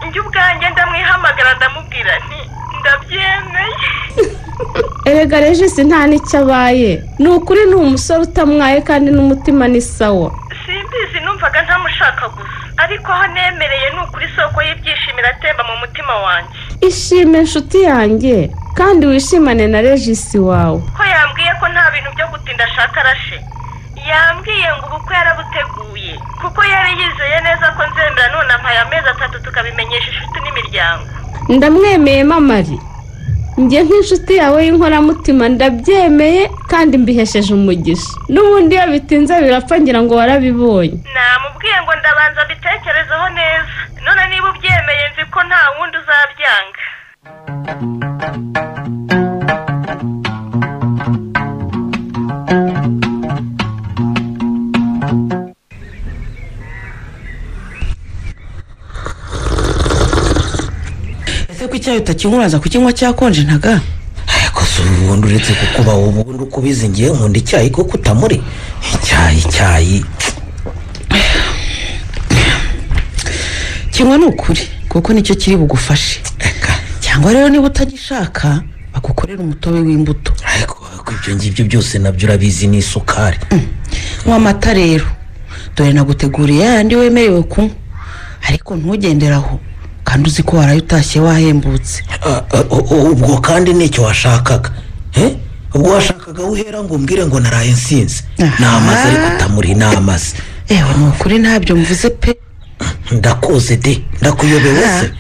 Njye ubwanjye ndamwihamagara ndamubwira nti ndabyemeye. Erega Regisi nta n'icyo abaye. Ni ukuri ni umusore utamwaye kandi n'umutima ni sawa. Simbizi numvaga ntamushaka gusa. Ariko aho nemereye ni ukuri isoko y'ibyishimo iratemba mu mutima wanjye. Ishime inshuti yanjye kandi wishimane na Regisi wawe. Ko yambwiye ko nta bintu byo gutinda ashaka rashe. Yambwiye ngo ubukwe yarabuteguye kuko yari yizeye neza ko nzemera none ampaye amezi 3 tukabimenyesha inshuti n'imiryango. Ndamwemeye Mari. Njye nk'inshuti yawe y'inkoramutima ndabyemeye kandi mbihesheje umugisha. N'ubundi iyo bitinze birapfa ngira ngo warabibonye. Namubwiye ngo ndabanza bitekerezeho neza. None niba ubyemeye nzi ko nta wundi uzabyanga. Ese ko icyayi utakinkuraza kukinywa cyakonje ntaga? Ariko se ubundi uretse kukuba ubundi ukubizi ngiye nkunda icyayi ko kutamuri. Icyayi. Kinywa n'ukuri kuko nicyo kiri bugufashe. Cyangwa rero niba utagishaka bagukorera umutobe w'imbuto. Ariko ibyo ngibyo byose nabyo urabizi ni isukari. Nywa amata rero. Dore naguteguriye yandi wemerewe kunywa. Ariko ntugenderaho. Kandi uzi ko waraye utashye wahembutse. Ubwo kandi nicyo washakaga. Ubwo washakaga uhera ngo umbwire ngo naraye nsinze. Namaze ariko utamuri namaze. Ewe nukuri ntabyo mvuze pe. Ndakoze de ndakuyobewe se.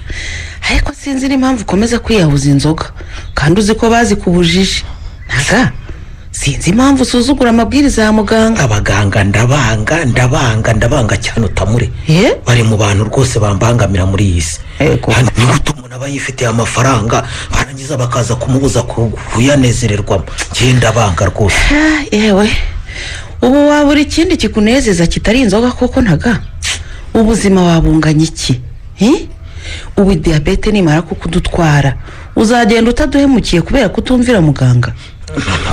Ariko sinzi n'impamvu ukomeza kwiyahuza inzoga kandi uzi ko bazi kubujije. Ntaga sinzi impamvu usuzugura amabwiriza ya muganga. Abaganga ndabanga cyane utamure. Bari mu bantu rwose bambangamira muri iyi si. Ni gutuma umuntu aba yifitiye amafaranga barangiza bakaza kumubuza kuyanezererwamo. Ngenda banga rwose. Yewe ubu wabura ikindi kikunezeza kitari inzoga koko ntaga? Ubuzima wabunganya iki? Ubu diabete nimara kukudutwara uzagenda utaduhemukiye kubera kutumvira muganga.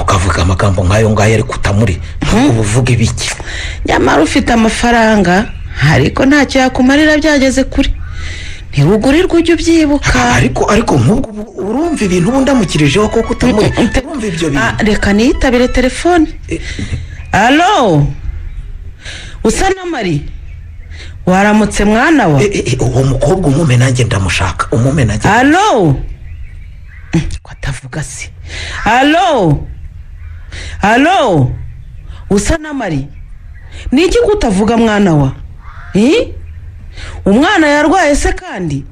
Ukavuga amagambo nkayo ngayo ariko utamuri. Uvuga ibiki? Nyamara ufite amafaranga ariko ntacyo yakumarira byageze kuri. Ntirugurirwa ujye ubyibuka. Ariko nk'ubwo urumva ibintu ubundamukirijeho koko utamuri. Urumva ibyo bintu. Reka niyitabire telefone. Allo Usana Mari, waramutse mwana wa? Uwo mukobwa umume nanjye ndamushaka. Umume nanjye. Allo kwatavuga se. Allo Usana Mari, niki kutavuga mwana wa? Umwana yarwaye se kandi?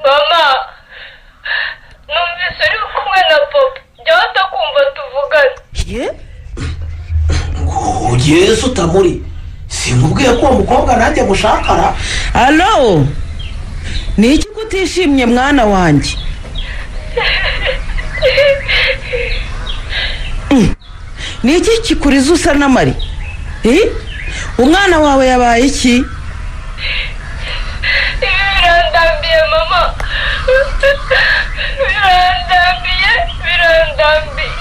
Mama, numvise uri kumwe na papa. Jya kumva tuvugane. Yesu utamuri. Simubwiye ko umukobwa nanjye mushakara. Allo niki kutishimye mwana wanjye? ni iki kikuriza usa na mari umwana wawe yabaye iki? Birandambiye mama, birandambiye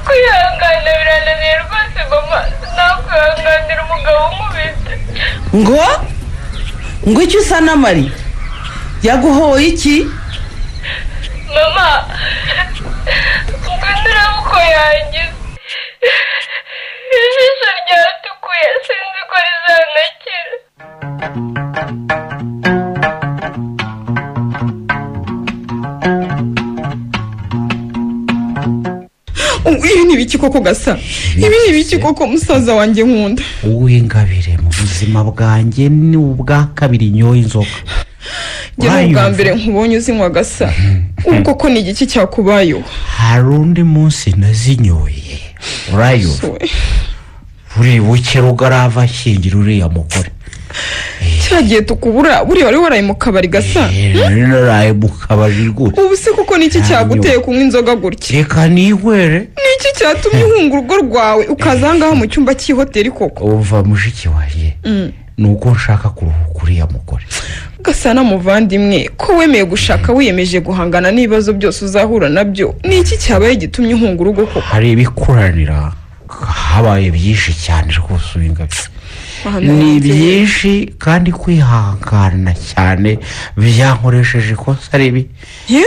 kwihangana birananiye rwose mama, nakwihanganira umugabo umubitse. ngo icyo usa na mari yaguhoye iki? Mama, ngo ndirabuko yangize ijisho ryatukuye, sinzi ko rizanakira. ibi ni ibiki koko Gasa? Ibi ni ibiki koko musaza wanjye nkunda? Uw'Ingabire mu buzima bwanjye ni ubwa kabiri nyoye inzoga. Njye ubwa mbere nkubonye uzinywa Gasa. Ubwo ko ni igiki cyakubayeho? Hari undi munsi nazinyoye urayumva, buri buke Rugarava ashyingira uriya mugore. Cyagiye tukubura buri wari waraye mu kabari Gasa. Naraye mu kabari gute? Ubu se kuko niki cyaguteye kunywa inzoga gutya? Reka nihwere. Niki cyatumye uhunga urugo rwawe ukazangaho mu cyumba cy'ihoteli koko? Uva mushiki waje nuko nshaka kuruhuka uriya mugore. Gasa na muvandimwe ko wemeye gushaka wiyemeje guhangana n'ibibazo byose uzahura nabyo, niki cyabaye gitumye uhunga urugo koko? Hari ibikuranira habaye byinshi cyane rwose Uw'Ingabire. Ni byinshi kandi kwihangana cyane byankoresheje ikosa ribi.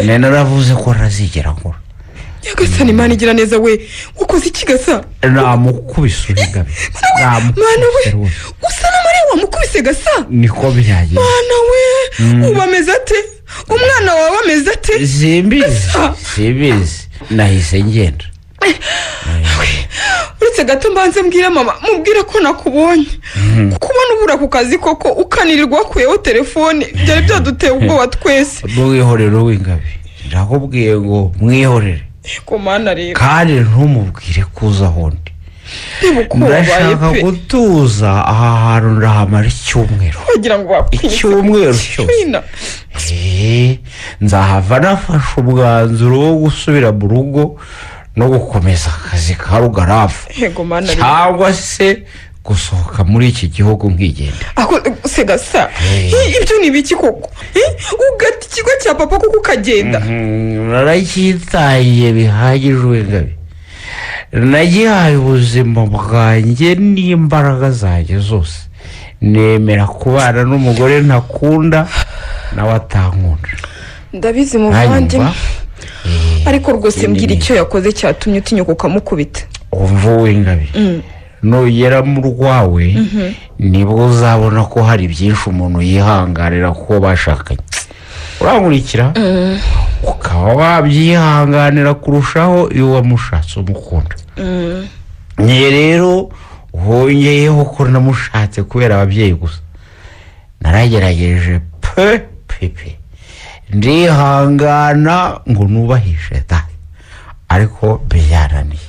Naravuze ko razigera nkora. Nyagasani Imana igira neza we, ukoze iki Gasa? Namukubise Uw'Ingabire. Mana we, usa na Mariya wamukubise Gasa? Niko byagiye. Mana we, ubameze ate? Umwana wawe ameze ate? Simbizi. Nahise ngenda. Uretse gato mbanze mbwira mama, mubwira ko nakubonye. Kubona ubura ku kazi koko ukanirirwa kuyeho telefone byari byaduteye ubwoba twese. Mwihorere Uw'Ingabire. Ndakubwiye ngo mwihorere. Ko mana rero. Kandi ntumubwire kuza hondi. Ndashaka gutuza aha hantu ndahamara icyumweru. Kugira ngo bakwiye. Icyumweru cyose. Nzahava nafashe umwanzuro wo gusubira mu rugo no gukomeza akazi ka Rugarava. Yego mana rero. Cyangwa se gusohoka muri iki gihugu nkigenda. Ako se Gasa. Ibyo ni biki koko? Ugati ikigo cya papa kuko ukagenda. Naracyitaye bihagije Uw'Ingabire. Nagihaye ubuzima bwanjye n'imbaraga zanjye zose. Nemera kubana n'umugore ntakunda nawe atankunda. Ndabizi muvandimwe. Ariko rwose mbwira icyo yakoze cyatumye utinyuka ukamukubita. Umva Uw'Ingabire. Nugera mu rwawe nibwo uzabona ko hari byinshi umuntu yihanganira ko bashakanye. Urankurikira ukaba wabyihanganira kurushaho iyo wamushatse umukunda. Nye rero wongeyeho ko namushatse kubera ababyeyi gusa. Naragerageje pepe ndihangana ngo nubahishe ariko byananiye.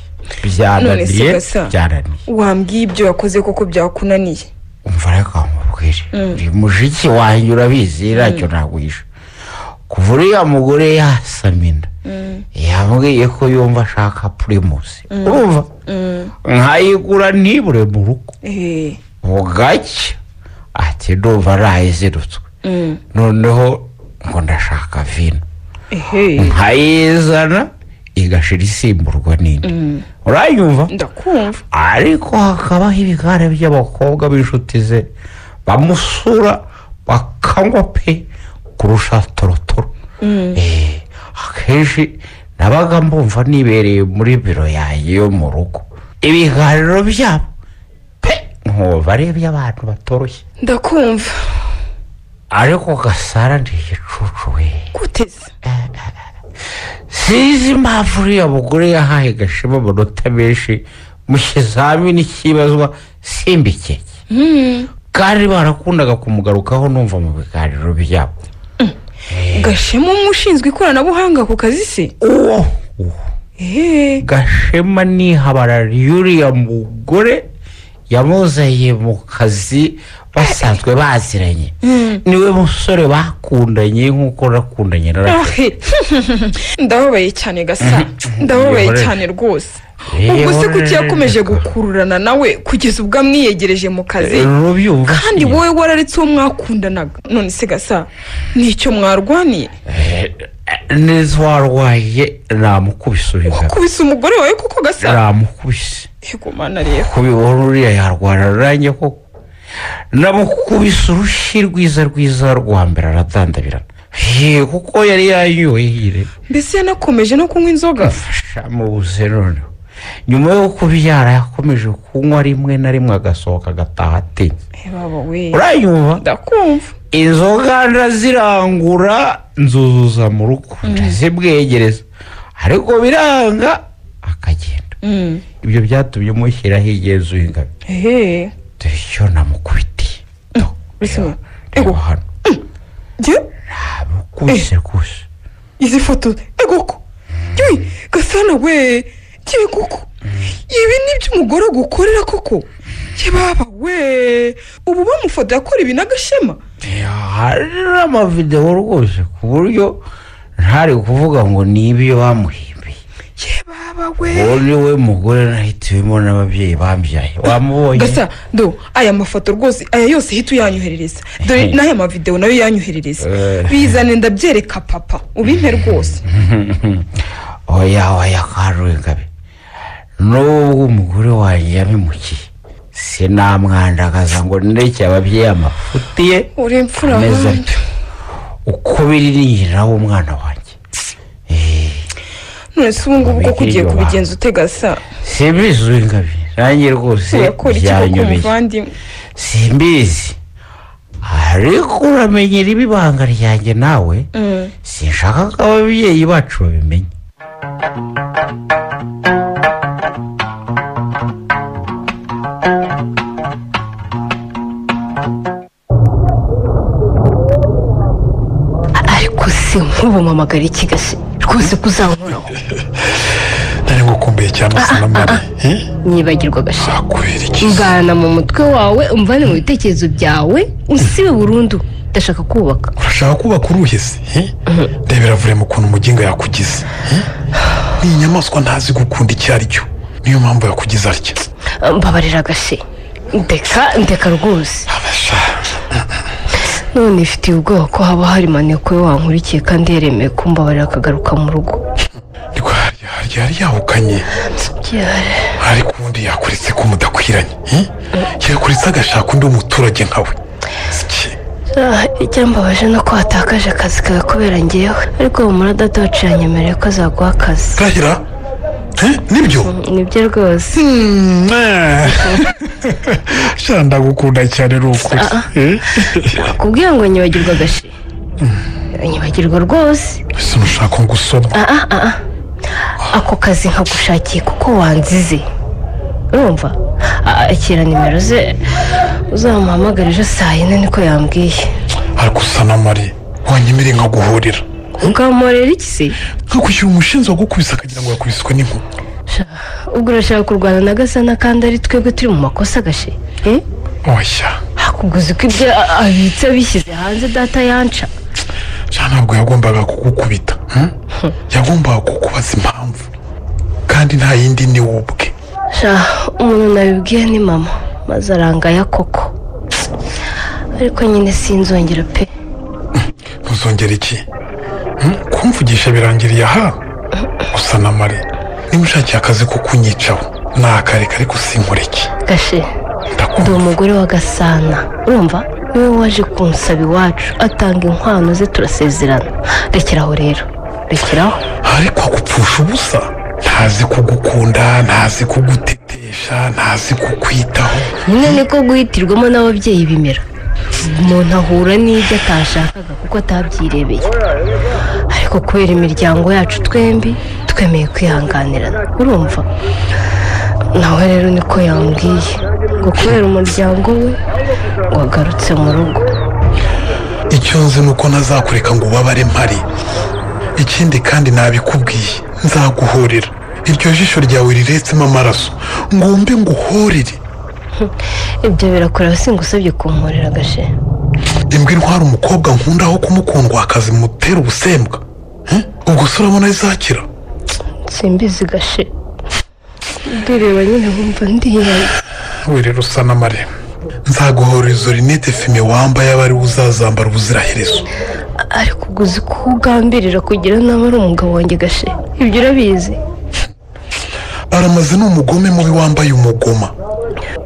Wambwiye ibyo wakoze koko byakunaniye? Umva reka mubwire, uri mushiki wanjye urabizi racyo nagwisha. Kuva uriya mugore yasamina yambwiye ko yumva ashaka Primus. Urumva nkayigura ntibure mu rugo mugacya ati ndumva arayizirutswe, noneho ngo ndashaka vino nkayizana igashira isimburwa nini. Uranyumva? Ndakumva. Ariko hakabaho ibigare by'abakobwa b'inshuti ze bamusura bakanywa pe kurusha torotoro. Akenshi nabaga mbumva nibereye muri biro yanjye yo mu rugo, ibiganiro byabo pe nkumva ari iby'abantu batoroshye. Ndakumva. Ariko Gasara ndi igicucu we. Guteze? Sizi impamvu uriya mugore yahaye Gashema amanota menshi mu kizamini cy'ibazwa simbikeke. Kandi barakundaga kumugarukaho numva mu biganiro byabo. Gashema umushinzwe ikoranabuhanga ku kazi se? Gashema ni habarari uriya mugore yamuzanye mu kazi basanzwe baziranye niwe musore bakundanye nk'uko nakundanye na ndababaye cyane gasa ndababaye cyane rwose ubwo se kuki yakomeje gukururana nawe kugeza ubwo amwiyegereje mu kazi kandi wowe wararetse uwo mwakundanaga none se gasa nicyo mwarwaniye neza warwaye namukubise ukubise umugore wawe kuko gasa namukubise yego mana rero kubibona uriya yarwara ranjye koko namukubise urushyi rwiza rwa mbere aratandabirana kuko yari yanyoye mbese yanakomeje no kunywa inzoga mubuze none nyuma yo kubyara yakomeje kunywa rimwe na rimwe agasohoka agataha atinze uranyumva ndakumva inzoga ndazirangura nzuzuza mu rugo ndazibwegereza ariko biranga akagenda ibyo byatumye mushyiraho igenzuye ingabe dore icyo namukubitiye ego hano namukubise rwose izi foto ego ko gasana we koko ibi nibyo umugore agukorera koko baba we ubu bamufoto yakora ibi n'agashema hari n'amavidewo rwose ku buryo ntari kuvuga ngo ni ibyo bamuhimbiye baba we uwo ni we mugore nahitiwemo n'ababyeyi bambyaye wamubonye gasa do aya mafoto rwose aya yose hita uyanyoherereza dore n'aya mavidewo nayo yanyoherereza bizane ndabyereka papa ubimpe rwose oya karurengabe n'ubwo umugore wanjye yabimukiye sinamwandagaza ngo ndeke ababyeyi amafuti ye uri imfura ameze atyo uko biri ni nyina w'umwana wanjye none se ubu ngubu ko ugiye kubigenza utegasa simbizi uw'ingabe nanjye rwose byanyobeye simbizi ariko uramenyera ibibanga ryanjye nawe sinshaka ko ababyeyi bacu babimenya ariko si nk'ubu mpamagara iki gase rwose kuzankoraho nari ngukumbuye cyane usa na mari nyibagirwa gashe mvana mu mutwe wawe umvane mu bitekerezo byawe usibe burundu ndashaka kubaka urashaka kubaka uruhese ndebera vure mu kuntu umuginga yakugize ni inyamaswa ntazi gukunda icyo ari cyo niyo mpamvu yakugize atya mbabarira gashe ndeka rwose none ifitiye ubwoba ko haba hari maneko we wankurikiye kandi yaremeye kumbabarira akagaruka mu rugo yari yahukanye ariko ubundi yakuretse ko mudakwiranye yakuretse agashaka undi muturage nkawe icyambabaje no ko watakaje akazi kawe kubera ngewe ariko humura data wacu yanyemereye ko azaguha akazi kahira nibyo nibyo rwose ndagukunda cyane ni ukuri nakubwiye ngo nyibagirwa agashe nyibagirwa rwose ese ntushaka ngo usome ako kazi nkagushakiye kuko wanzize urumva akira nimero ze uzamuhamagara ejo saa yine niko yambwiye ariko usa na mari wanyemere nkaguhurira ukamurera iki se nkakwishyura umushinzi wagukubise akagira ngo yakubiswe n'inkuba ubwo urashaka kurwana na gasana kandi ari twebwe turi mu makosa agashe oya hakuguze ko ibyo abitse bishyize hanze data yanca ntabwo yagombaga kugukubita yagombaga kukubaza impamvu kandi nta yindi ni wowe ubwe umuntu nabibwiye ni mama maze arangaya koko ariko nyine sinzongera pe ntuzongere iki kumvugisha birangiriye aha usa na mari niba ushakiye akazi ko kunyicaho nakareka ariko sinkureke gashe ndi umugore wa gasana urumva niwe waje kunsaba iwacu atanga inkwano ze turasezerana rekeraho rero rekeraho ariko agupfusha ubusa ntazi kugukunda ntazi kugutetesha ntazi kukwitaho nyine niko guhitirwamo n'ababyeyi bimera umuntu ahura n'ibyo atashakaga kuko atabyirebeye ariko kubera imiryango yacu twembi twemeye kwihanganirana urumva nawe rero niko yambwiye ngo kubera umuryango we wagarutse mu rugo icyo nzi ni uko ntazakureka ngo ubabare mpari ikindi kandi nabikubwiye nzaguhorera iryo jisho ryawe riretsemo amaraso ngombe nguhorere ibyo birakureba singusabye kunkorera gashe. imbwa intwara umukobwa nkunda aho kumukundwa akazi mutera ubusembwa ubwo se urabona izakira? Simbizi gashe, ndireba nyine nkumva ndiyaye. we rero usa na Mare, nzaguhora izo rinete fime wambaye aba ari uzazambara ubuziraherezo. ariko uguzi ko ugambirira kugira nawe ari umugabo wanjye gashe, ibyo urabizi? aramaze ni umugome mubi wambaye umugoma.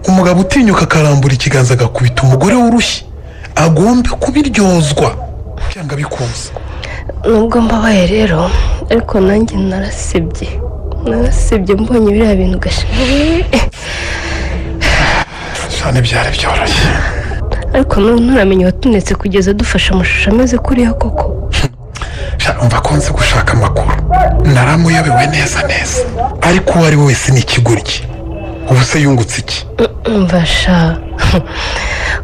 umugabo utinyuka akarambura ikiganza agakubita umugore w'urushyi agombe kubiryozwa byanga bikunze. nubwo mbabaye rero ariko nanjye narasebye mbonye biriya bintu gashe. cyane byari byoroshye. ariko nturamenya watunetse kugeza dufashe amashusho ameze kuriya koko. umva ko nzi gushaka amakuru, naramuyobewe neza ariko uwo ari we wese ni ikigoryi. ubu se yungutse iki? mbasha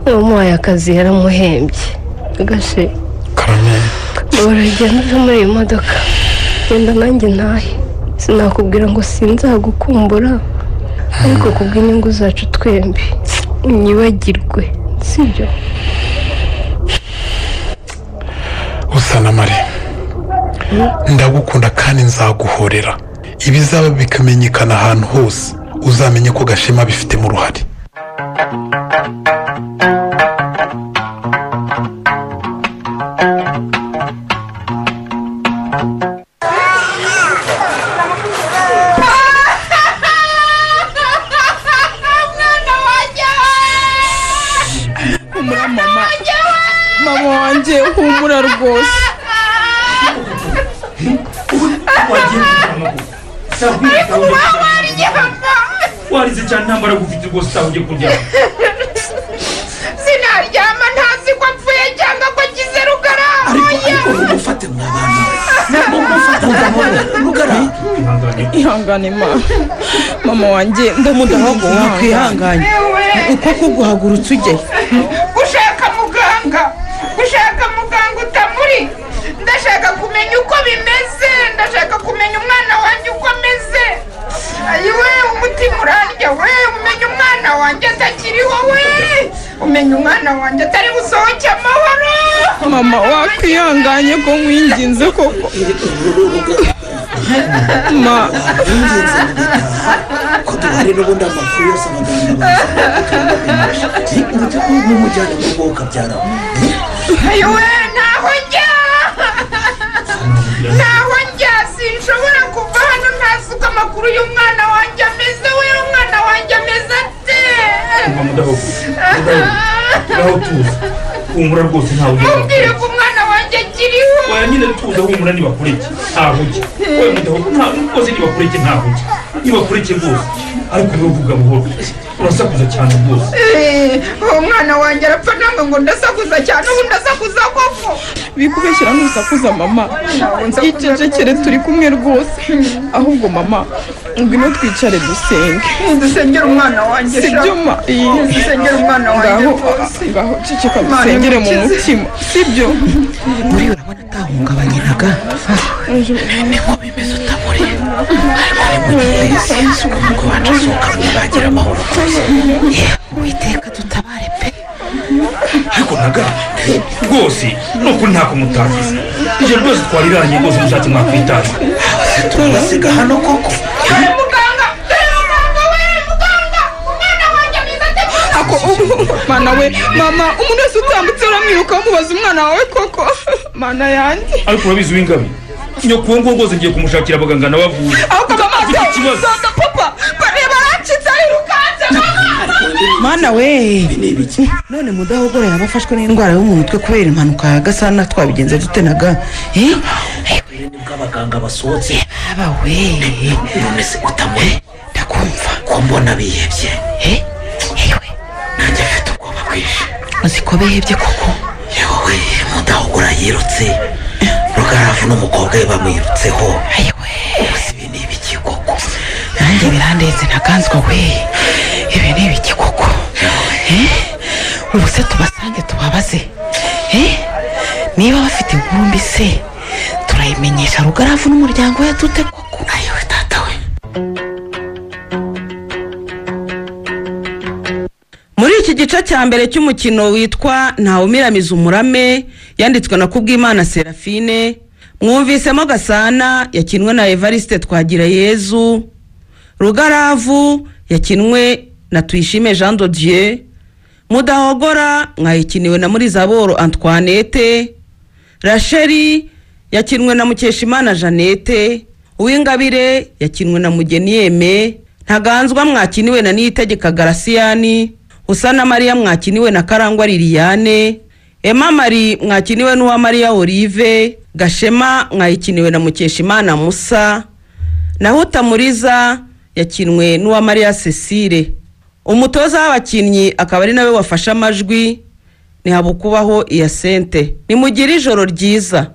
uwamuhaye akazi yaramuhembye gashe. Karame, uragenda uva muri iyo modoka, genda nanjye ntahe. sinakubwira ngo sinzagukumbura, ariko kubw'inyungu zacu twembi unyibagirwe, sibyo? usa na Mare, ndagukunda kandi nzaguhorera. ibizaba bikamenyekana ahantu hose uzamenye ko Gashema bifitemo uruhare. mama wanjye humura rwose. warize cyane ntambara gufite rwose utaha ujye kuryama. sinaryama ntazi ko apfuye cyangwa ko agize Rugara. ariko mumufate mw'abantu, Rugara. ihangane mama wanjye ndamudahago wakwihanganye uko kuguhagurutse ujyayo gushaka muganga utamuri. ndashaka kumenya uko bimeze, ndashaka kumenya umwana wanjye uko ameze. ayiwe umutima urarya we, umenya umwana wanjye atakiriho we, umenya umwana wanjye atari busohoke amahoro. mama wakwihanganye ko nkwinginze koko. ko duhari n'ubundi amakuru yose abaganga bazi n'umujyane mu bwoko kabyaraho. ayiwe ntaho njya sinshobora kuva hano ntasuka amakuru y'umwana wanjye ameze. we umwana wanjye ameze ate? ngaho tuza humura rwose ntawe ujya. mubwire ko umwana wanjye akiriho. waya nyine tuza humura nibakureke ntaho ujya. wowe mudaho rwose nibakureke ntaho ujya, nibakureke rwose. ariko niba uvuga buhoro urasakuza cyane rwose. umwana wanjye arapfa namwe ngo ndasakuza cyane. ubu ndasakuza koko? bikubeshyira ntusakuza mama, icecekere turi kumwe rwose. ahubwo mama ngwino twicare dusengere umwana wanjye. sibyo dusengere umwana wanjye rwose. ngaho ceceka dusengere mu mutima, sibyo? muri urabona atahungabanyiraga niko bimeze utamuri, ariko nimugeze ko bacasohoka bagira amahoro rwose. witeka tutabare pe. ariko naga rwose nukuri ntako mutagize. ijoro ryose twariranye rwose mushatse mwakwitaza. turasiga hano koko. mana we mama, umuntu wese utambutse uramwiruka umubaza umwana wawe koko. mana yanjye. ariko urabizi w'ingabe nyoko uwo nguwo rwose ngiye kumushakira abaganga nabavura. ahubwo mama soza papa bareba aracitse arirukanze mana we. none mudahogora yaba afashwe n'indwara yo mu mutwe kubera impanuka ya Gasana, twabigenza dutenaga nibwo abaganga basohotse. aba we none se utamuri ndakumva ko mbona bihebye. nanjye mfite ubwoba bwinshi. uzi ko bihebye koko? yewe mudahogora yirutse, Rugaravu n'umukobwa we bamwirutseho. ubu si ibi ni ibiki koko? nanjye birandenze ntaganzwa we. ibi ni ibiki koko? ubu se tubasange tubabaze niba bafite inkuru mbi se turayimenyesha Rugaravu n'umuryango we dute koko? ayiwe tata we. iki gice cya mbere cy'umukino witwa ntawumiramiza umurame yanditswe na Kubwimana Serafine, mwumvisemo Gasana yakinwe na Evariste Twagirayezu, Rugaravu yakinwe na Tuyishime Jean de Dieu, Mudahogora mwayikiniwe na Murizaboro Antoinette, Racheli yakinwe na Mukeshimana Jeannette, Uwingabire yakinwe na Mugeni Yeme, Ntaganzwa mwakiniwe na Niyitegeka Garasiani, Usana Maria mwakiniwe na Karangwa Liliane, Emma Marie mwakiniwe n'uwa Maria Olive, Gashema mwayikiniwe na Mukeshimana Musa, naho Tamuriza yakinwe n'uwa Maria Cecile. Umutoza w'abakinnyi akaba ari nawe wafashe amajwi ni Habukubaho Iyasente. Nimugire ijoro ryiza.